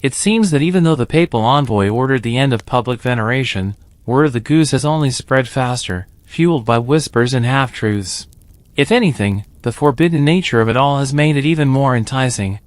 It seems that even though the papal envoy ordered the end of public veneration, word of the goose has only spread faster, fueled by whispers and half-truths. If anything, the forbidden nature of it all has made it even more enticing.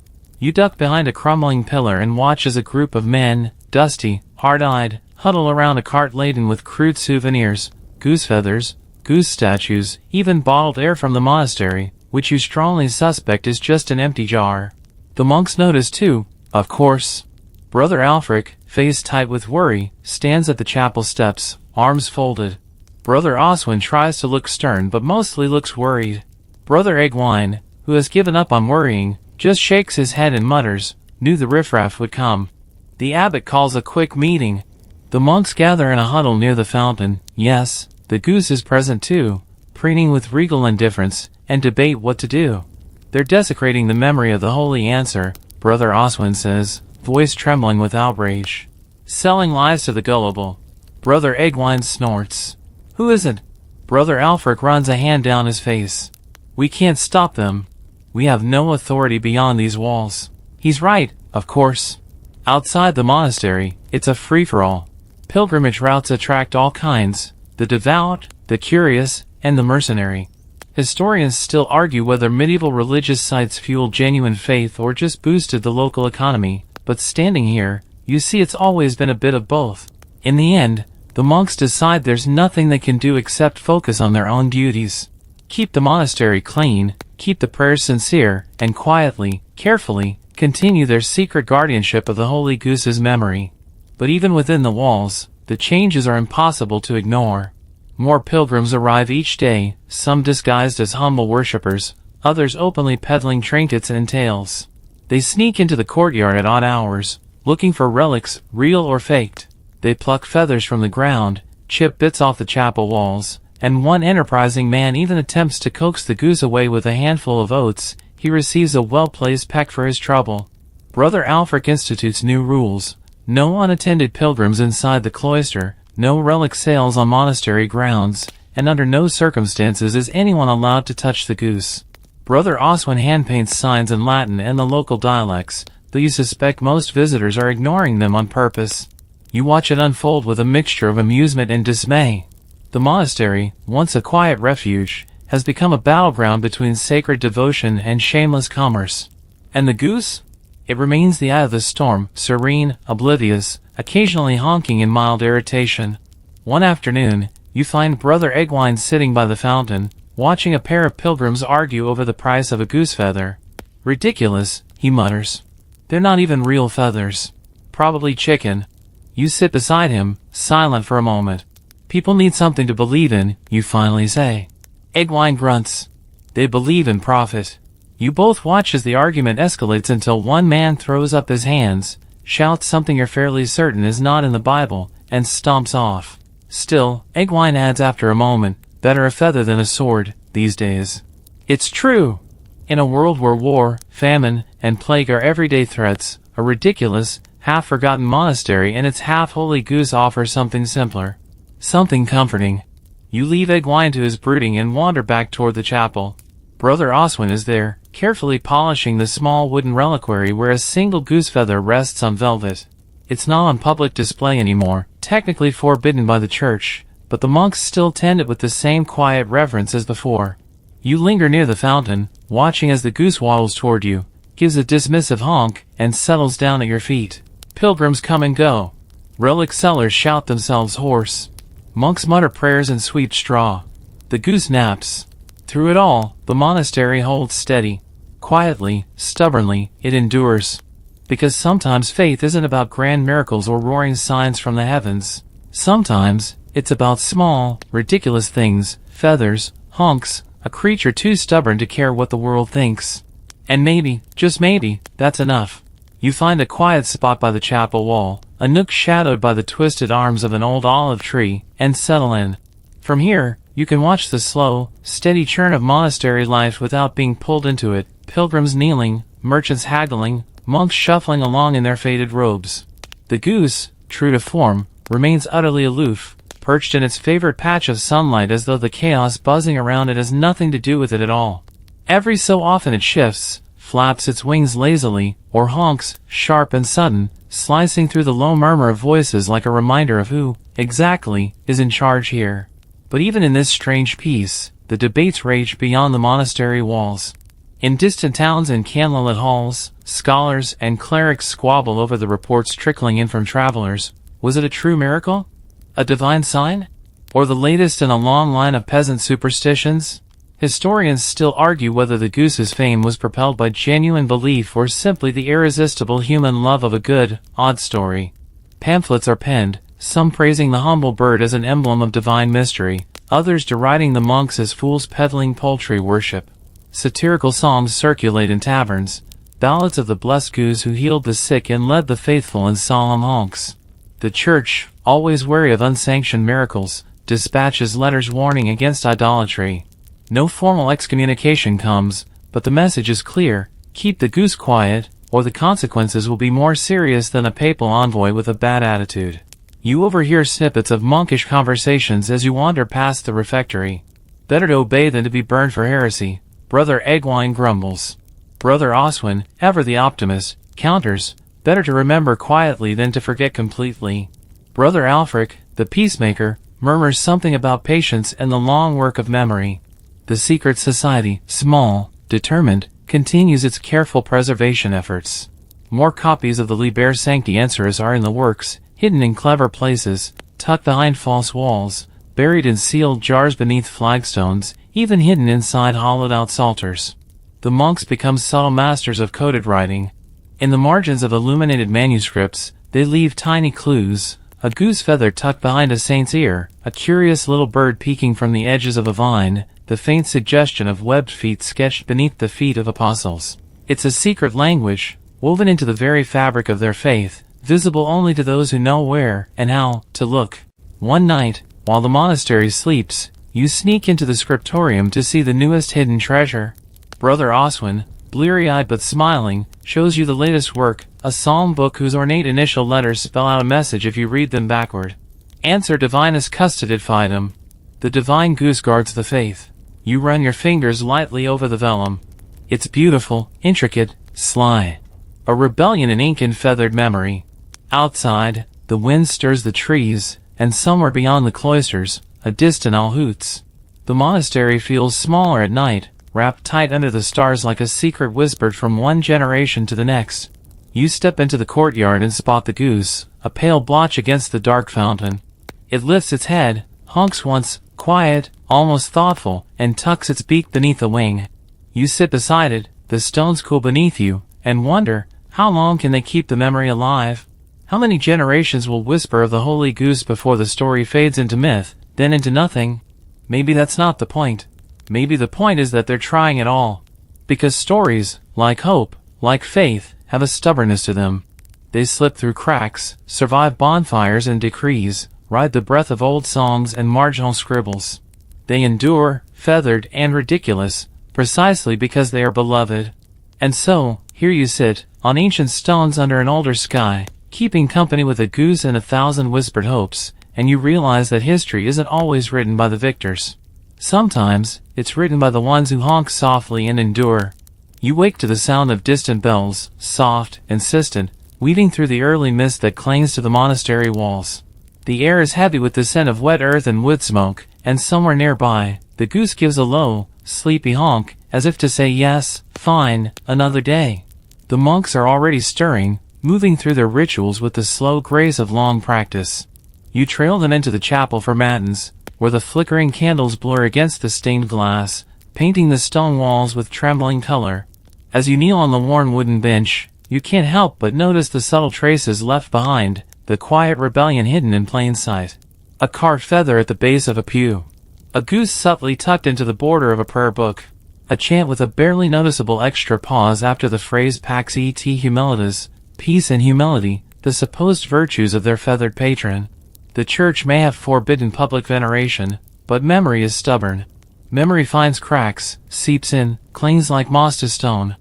You duck behind a crumbling pillar and watch as a group of men, dusty, hard-eyed, huddle around a cart laden with crude souvenirs, goose feathers, goose statues, even bottled air from the monastery, which you strongly suspect is just an empty jar. The monks notice too, of course. Brother Alfric, face tight with worry, stands at the chapel steps, arms folded. Brother Oswin tries to look stern but mostly looks worried. Brother Egwine, who has given up on worrying, just shakes his head and mutters, "Knew the riffraff would come." The abbot calls a quick meeting. The monks gather in a huddle near the fountain. Yes, the goose is present too, preening with regal indifference, and debate what to do. They're desecrating the memory of the holy answer, Brother Oswin says, voice trembling with outrage. Selling lies to the gullible. Brother Egwine snorts. Who isn't? Brother Alfric runs a hand down his face. We can't stop them. We have no authority beyond these walls. He's right, of course. Outside the monastery, it's a free-for-all. Pilgrimage routes attract all kinds, the devout, the curious, and the mercenary. Historians still argue whether medieval religious sites fueled genuine faith or just boosted the local economy, but standing here, you see it's always been a bit of both. In the end, the monks decide there's nothing they can do except focus on their own duties. Keep the monastery clean, keep the prayers sincere, and quietly, carefully, continue their secret guardianship of the Holy Goose's memory. But even within the walls, the changes are impossible to ignore. More pilgrims arrive each day, some disguised as humble worshippers, others openly peddling trinkets and tales. They sneak into the courtyard at odd hours, looking for relics, real or faked. They pluck feathers from the ground, chip bits off the chapel walls, and one enterprising man even attempts to coax the goose away with a handful of oats. He receives a well-placed peck for his trouble. Brother Alfric institutes new rules. No unattended pilgrims inside the cloister, no relic sales on monastery grounds, and under no circumstances is anyone allowed to touch the goose. Brother Oswin hand-paints signs in Latin and the local dialects, though you suspect most visitors are ignoring them on purpose. You watch it unfold with a mixture of amusement and dismay. The monastery, once a quiet refuge, has become a battleground between sacred devotion and shameless commerce. And the goose? It remains the eye of the storm, serene, oblivious, occasionally honking in mild irritation. One afternoon, you find Brother Egwine sitting by the fountain, watching a pair of pilgrims argue over the price of a goose feather. Ridiculous, he mutters. They're not even real feathers. Probably chicken. You sit beside him, silent for a moment. People need something to believe in, you finally say. Egwine grunts. They believe in profit. You both watch as the argument escalates until one man throws up his hands, shouts something you're fairly certain is not in the Bible, and stomps off. Still, Egwine adds after a moment, better a feather than a sword, these days. It's true. In a world where war, famine, and plague are everyday threats, a ridiculous, half-forgotten monastery and its half-holy goose offer something simpler. Something comforting. You leave Egwine to his brooding and wander back toward the chapel. Brother Oswin is there, carefully polishing the small wooden reliquary where a single goose feather rests on velvet. It's not on public display anymore, technically forbidden by the church, but the monks still tend it with the same quiet reverence as before. You linger near the fountain, watching as the goose waddles toward you, gives a dismissive honk, and settles down at your feet. Pilgrims come and go. Relic sellers shout themselves hoarse. Monks mutter prayers and sweep straw. The goose naps. Through it all, the monastery holds steady. Quietly, stubbornly, it endures. Because sometimes faith isn't about grand miracles or roaring signs from the heavens. Sometimes, it's about small, ridiculous things, feathers, honks, a creature too stubborn to care what the world thinks. And maybe, just maybe, that's enough. You find a quiet spot by the chapel wall, a nook shadowed by the twisted arms of an old olive tree, and settle in. From here, you can watch the slow, steady churn of monastery life without being pulled into it, pilgrims kneeling, merchants haggling, monks shuffling along in their faded robes. The goose, true to form, remains utterly aloof, perched in its favorite patch of sunlight as though the chaos buzzing around it has nothing to do with it at all. Every so often it shifts, flaps its wings lazily, or honks, sharp and sudden, slicing through the low murmur of voices like a reminder of who, exactly, is in charge here. But even in this strange peace, the debates rage beyond the monastery walls. In distant towns and candlelit halls, scholars and clerics squabble over the reports trickling in from travelers. Was it a true miracle? A divine sign? Or the latest in a long line of peasant superstitions? Historians still argue whether the goose's fame was propelled by genuine belief or simply the irresistible human love of a good, odd story. Pamphlets are penned, some praising the humble bird as an emblem of divine mystery, others deriding the monks as fools peddling poultry worship. Satirical songs circulate in taverns, ballads of the blessed goose who healed the sick and led the faithful in solemn honks. The church, always wary of unsanctioned miracles, dispatches letters warning against idolatry. No formal excommunication comes, but the message is clear: keep the goose quiet, or the consequences will be more serious than a papal envoy with a bad attitude. You overhear snippets of monkish conversations as you wander past the refectory. Better to obey than to be burned for heresy, Brother Eggwine grumbles. Brother Oswin, ever the optimist, counters, better to remember quietly than to forget completely. Brother Alfric, the peacemaker, murmurs something about patience and the long work of memory. The secret society, small, determined, continues its careful preservation efforts. More copies of the Liber Sancti Enceris are in the works, hidden in clever places, tucked behind false walls, buried in sealed jars beneath flagstones, even hidden inside hollowed-out psalters. The monks become subtle masters of coded writing. In the margins of illuminated manuscripts, they leave tiny clues: a goose feather tucked behind a saint's ear, a curious little bird peeking from the edges of a vine, the faint suggestion of webbed feet sketched beneath the feet of apostles. It's a secret language, woven into the very fabric of their faith, visible only to those who know where and how to look. One night, while the monastery sleeps, you sneak into the scriptorium to see the newest hidden treasure. Brother Oswin, bleary-eyed but smiling, shows you the latest work, a psalm book whose ornate initial letters spell out a message if you read them backward. Answer Divinus Custodit Fidem. The divine goose guards the faith. You run your fingers lightly over the vellum. It's beautiful, intricate, sly. A rebellion in ink and feathered memory. Outside, the wind stirs the trees, and somewhere beyond the cloisters, a distant owl hoots. The monastery feels smaller at night, wrapped tight under the stars like a secret whispered from one generation to the next. You step into the courtyard and spot the goose, a pale blotch against the dark fountain. It lifts its head, honks once, quiet, almost thoughtful, and tucks its beak beneath a wing. You sit beside it, the stones cool beneath you, and wonder, how long can they keep the memory alive? How many generations will whisper of the holy goose before the story fades into myth, then into nothing? Maybe that's not the point. Maybe the point is that they're trying it all. Because stories, like hope, like faith, have a stubbornness to them. They slip through cracks, survive bonfires and decrees, ride the breath of old songs and marginal scribbles. They endure, feathered and ridiculous, precisely because they are beloved. And so, here you sit, on ancient stones under an older sky, keeping company with a goose and 1,000 whispered hopes, and you realize that history isn't always written by the victors. Sometimes, it's written by the ones who honk softly and endure. You wake to the sound of distant bells, soft, insistent, weaving through the early mist that clings to the monastery walls. The air is heavy with the scent of wet earth and wood smoke, and somewhere nearby, the goose gives a low, sleepy honk, as if to say yes, fine, another day. The monks are already stirring, moving through their rituals with the slow grace of long practice. You trail them into the chapel for matins, where the flickering candles blur against the stained glass, painting the stone walls with trembling color. As you kneel on the worn wooden bench, you can't help but notice the subtle traces left behind, the quiet rebellion hidden in plain sight. A carved feather at the base of a pew. A goose subtly tucked into the border of a prayer book. A chant with a barely noticeable extra pause after the phrase Pax et Humilitas, peace and humility, the supposed virtues of their feathered patron. The church may have forbidden public veneration, but memory is stubborn. Memory finds cracks, seeps in, clings like moss to stone.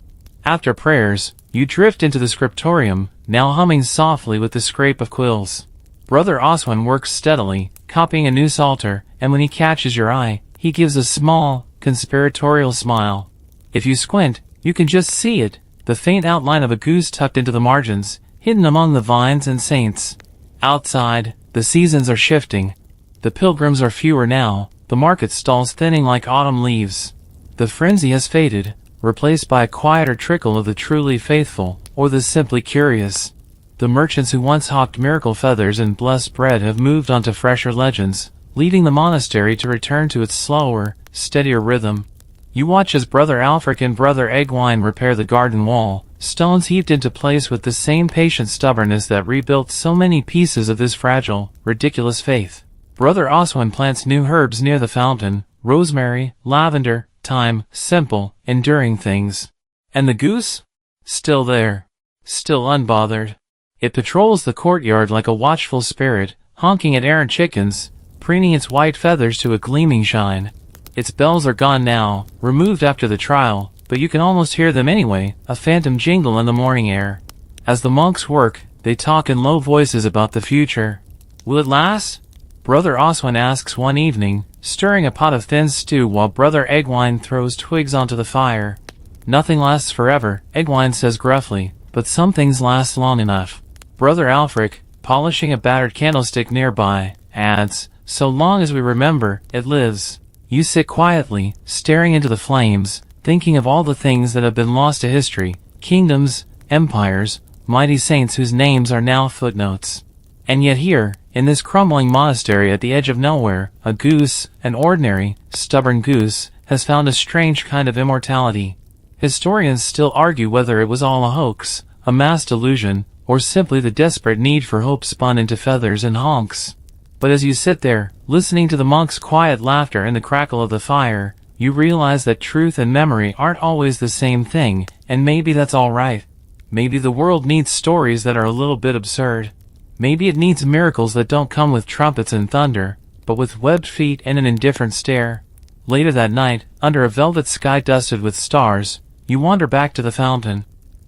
After prayers, you drift into the scriptorium, now humming softly with the scrape of quills. Brother Oswin works steadily, copying a new psalter, and when he catches your eye, he gives a small, conspiratorial smile. If you squint, you can just see it, the faint outline of a goose tucked into the margins, hidden among the vines and saints. Outside, the seasons are shifting. The pilgrims are fewer now, the market stalls thinning like autumn leaves. The frenzy has faded, replaced by a quieter trickle of the truly faithful, or the simply curious. The merchants who once hawked miracle feathers and blessed bread have moved on to fresher legends, leaving the monastery to return to its slower, steadier rhythm. You watch as Brother Alfric and Brother Eggwine repair the garden wall, stones heaped into place with the same patient stubbornness that rebuilt so many pieces of this fragile, ridiculous faith. Brother Oswin plants new herbs near the fountain, rosemary, lavender, thyme, simple, enduring things. And the goose? Still there. Still unbothered. It patrols the courtyard like a watchful spirit, honking at errant chickens, preening its white feathers to a gleaming shine. Its bells are gone now, removed after the trial, but you can almost hear them anyway, a phantom jingle in the morning air. As the monks work, they talk in low voices about the future. Will it last? Brother Oswin asks one evening, stirring a pot of thin stew while Brother Eggwine throws twigs onto the fire. Nothing lasts forever, Eggwine says gruffly, but some things last long enough. Brother Alfric, polishing a battered candlestick nearby, adds, so long as we remember, it lives. You sit quietly, staring into the flames, thinking of all the things that have been lost to history, kingdoms, empires, mighty saints whose names are now footnotes. And yet here, in this crumbling monastery at the edge of nowhere, a goose, an ordinary, stubborn goose, has found a strange kind of immortality. Historians still argue whether it was all a hoax, a mass delusion, or simply the desperate need for hope spun into feathers and honks. But as you sit there, listening to the monks' quiet laughter and the crackle of the fire, you realize that truth and memory aren't always the same thing, and maybe that's all right. Maybe the world needs stories that are a little bit absurd. Maybe it needs miracles that don't come with trumpets and thunder, but with webbed feet and an indifferent stare. Later that night, under a velvet sky dusted with stars, you wander back to the fountain.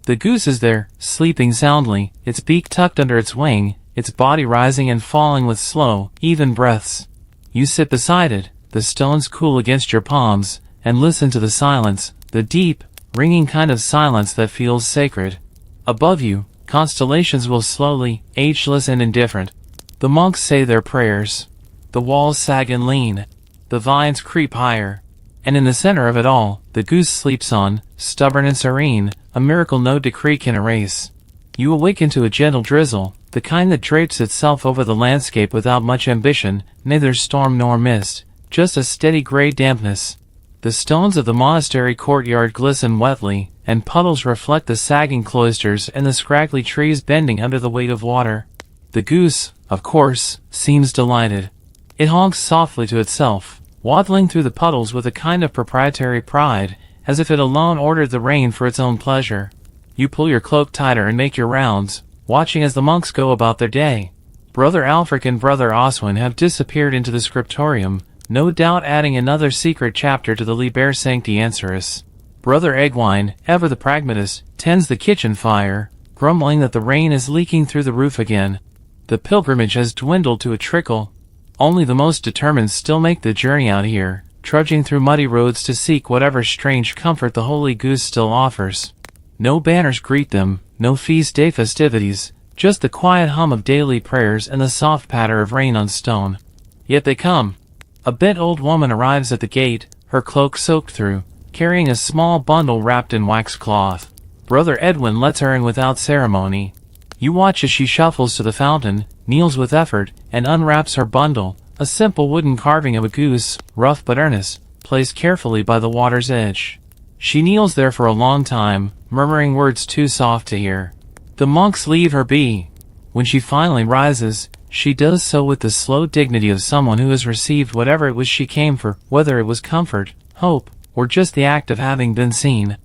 The goose is there, sleeping soundly, its beak tucked under its wing, its body rising and falling with slow, even breaths. You sit beside it, the stones cool against your palms, and listen to the silence, the deep, ringing kind of silence that feels sacred. Above you, constellations will slowly, ageless and indifferent. The monks say their prayers. The walls sag and lean. The vines creep higher. And in the center of it all, the goose sleeps on, stubborn and serene, a miracle no decree can erase. You awaken to a gentle drizzle, the kind that drapes itself over the landscape without much ambition, neither storm nor mist, just a steady gray dampness. The stones of the monastery courtyard glisten wetly, and puddles reflect the sagging cloisters and the scraggly trees bending under the weight of water. The goose, of course, seems delighted. It honks softly to itself, waddling through the puddles with a kind of proprietary pride, as if it alone ordered the rain for its own pleasure. You pull your cloak tighter and make your rounds, watching as the monks go about their day. Brother Alfric and Brother Oswin have disappeared into the scriptorium, no doubt adding another secret chapter to the Liber Sancti Answerus. Brother Eggwine, ever the pragmatist, tends the kitchen fire, grumbling that the rain is leaking through the roof again. The pilgrimage has dwindled to a trickle. Only the most determined still make the journey out here, trudging through muddy roads to seek whatever strange comfort the Holy Goose still offers. No banners greet them, no feast day festivities, just the quiet hum of daily prayers and the soft patter of rain on stone. Yet they come. A bent old woman arrives at the gate, her cloak soaked through, carrying a small bundle wrapped in waxed cloth. Brother Edwin lets her in without ceremony. You watch as she shuffles to the fountain, kneels with effort, and unwraps her bundle, a simple wooden carving of a goose, rough but earnest, placed carefully by the water's edge. She kneels there for a long time, murmuring words too soft to hear. The monks leave her be. When she finally rises, she does so with the slow dignity of someone who has received whatever it was she came for, whether it was comfort, hope, or just the act of having been seen.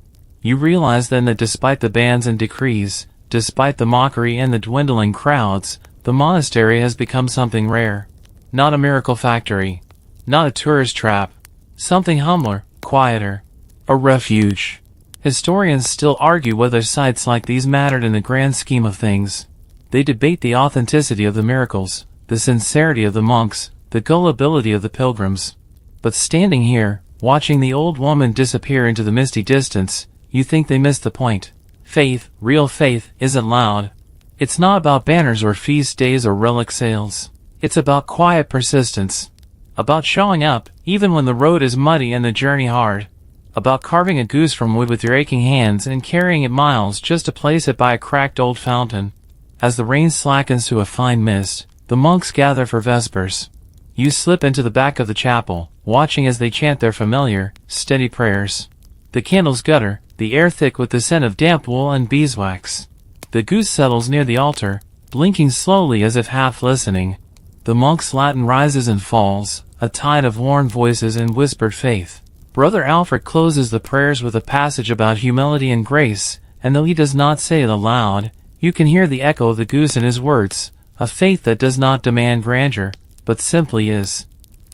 You realize then that despite the bans and decrees, despite the mockery and the dwindling crowds, the monastery has become something rare. Not a miracle factory. Not a tourist trap. Something humbler, quieter. A refuge. Historians still argue whether sites like these mattered in the grand scheme of things. They debate the authenticity of the miracles, the sincerity of the monks, the gullibility of the pilgrims. But standing here, watching the old woman disappear into the misty distance, you think they missed the point. Faith, real faith, isn't loud. It's not about banners or feast days or relic sales. It's about quiet persistence. About showing up, even when the road is muddy and the journey hard. About carving a goose from wood with your aching hands and carrying it miles just to place it by a cracked old fountain. As the rain slackens to a fine mist, the monks gather for vespers. You slip into the back of the chapel, watching as they chant their familiar, steady prayers. The candles gutter, the air thick with the scent of damp wool and beeswax. The goose settles near the altar, blinking slowly as if half listening. The monk's Latin rises and falls, a tide of worn voices and whispered faith. Brother Alfred closes the prayers with a passage about humility and grace, and though he does not say it aloud, you can hear the echo of the goose in his words, a faith that does not demand grandeur, but simply is.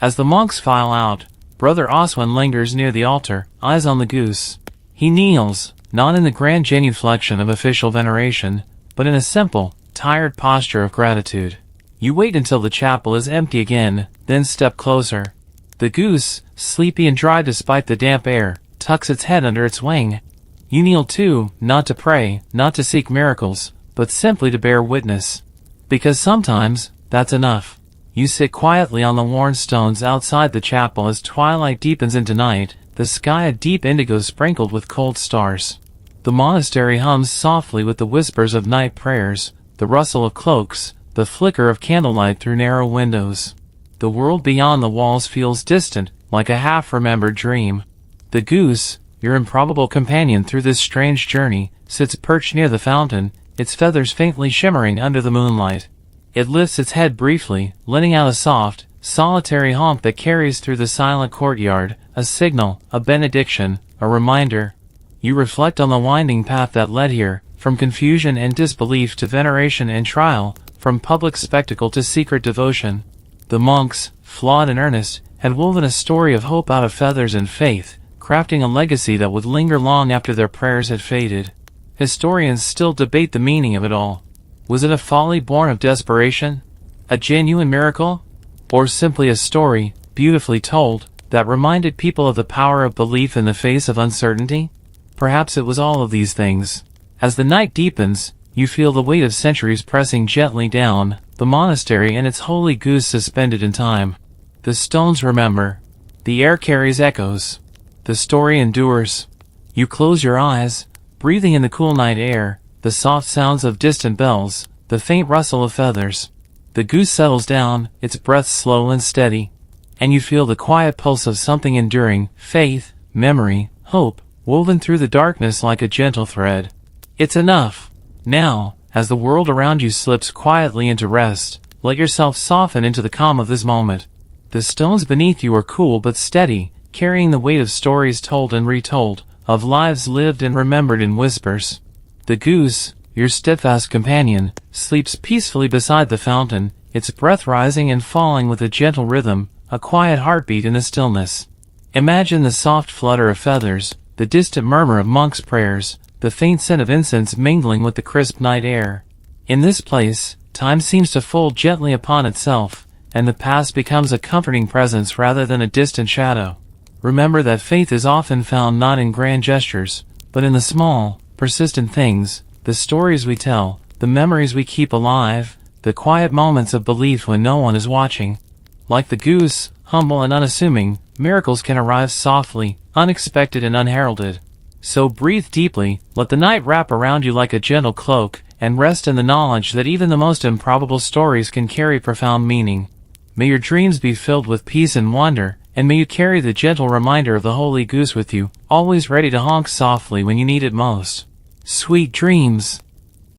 As the monks file out, Brother Oswin lingers near the altar, eyes on the goose. He kneels, not in the grand genuflection of official veneration, but in a simple, tired posture of gratitude. You wait until the chapel is empty again, then step closer. The goose, sleepy and dry despite the damp air, tucks its head under its wing. You kneel too, not to pray, not to seek miracles, but simply to bear witness. Because sometimes, that's enough. You sit quietly on the worn stones outside the chapel as twilight deepens into night, the sky a deep indigo sprinkled with cold stars. The monastery hums softly with the whispers of night prayers, the rustle of cloaks, the flicker of candlelight through narrow windows. The world beyond the walls feels distant, like a half-remembered dream. The goose, your improbable companion through this strange journey, sits perched near the fountain, its feathers faintly shimmering under the moonlight. It lifts its head briefly, letting out a soft, solitary honk that carries through the silent courtyard, a signal, a benediction, a reminder. You reflect on the winding path that led here, from confusion and disbelief to veneration and trial, from public spectacle to secret devotion. The monks, flawed and earnest, had woven a story of hope out of feathers and faith, crafting a legacy that would linger long after their prayers had faded. Historians still debate the meaning of it all. Was it a folly born of desperation? A genuine miracle? Or simply a story, beautifully told, that reminded people of the power of belief in the face of uncertainty? Perhaps it was all of these things. As the night deepens, you feel the weight of centuries pressing gently down, the monastery and its holy goose suspended in time. The stones remember. The air carries echoes. The story endures. You close your eyes, breathing in the cool night air, the soft sounds of distant bells, the faint rustle of feathers. The goose settles down, its breath slow and steady. And you feel the quiet pulse of something enduring, faith, memory, hope, woven through the darkness like a gentle thread. It's enough. Now, as the world around you slips quietly into rest, let yourself soften into the calm of this moment. The stones beneath you are cool but steady, carrying the weight of stories told and retold, of lives lived and remembered in whispers. The goose, your steadfast companion, sleeps peacefully beside the fountain, its breath rising and falling with a gentle rhythm, a quiet heartbeat in the stillness. Imagine the soft flutter of feathers, the distant murmur of monks' prayers, the faint scent of incense mingling with the crisp night air. In this place, time seems to fold gently upon itself, and the past becomes a comforting presence rather than a distant shadow. Remember that faith is often found not in grand gestures, but in the small, persistent things, the stories we tell, the memories we keep alive, the quiet moments of belief when no one is watching. Like the goose, humble and unassuming, miracles can arrive softly, unexpected and unheralded. So breathe deeply, let the night wrap around you like a gentle cloak, and rest in the knowledge that even the most improbable stories can carry profound meaning. May your dreams be filled with peace and wonder, and may you carry the gentle reminder of the holy goose with you, always ready to honk softly when you need it most. Sweet dreams!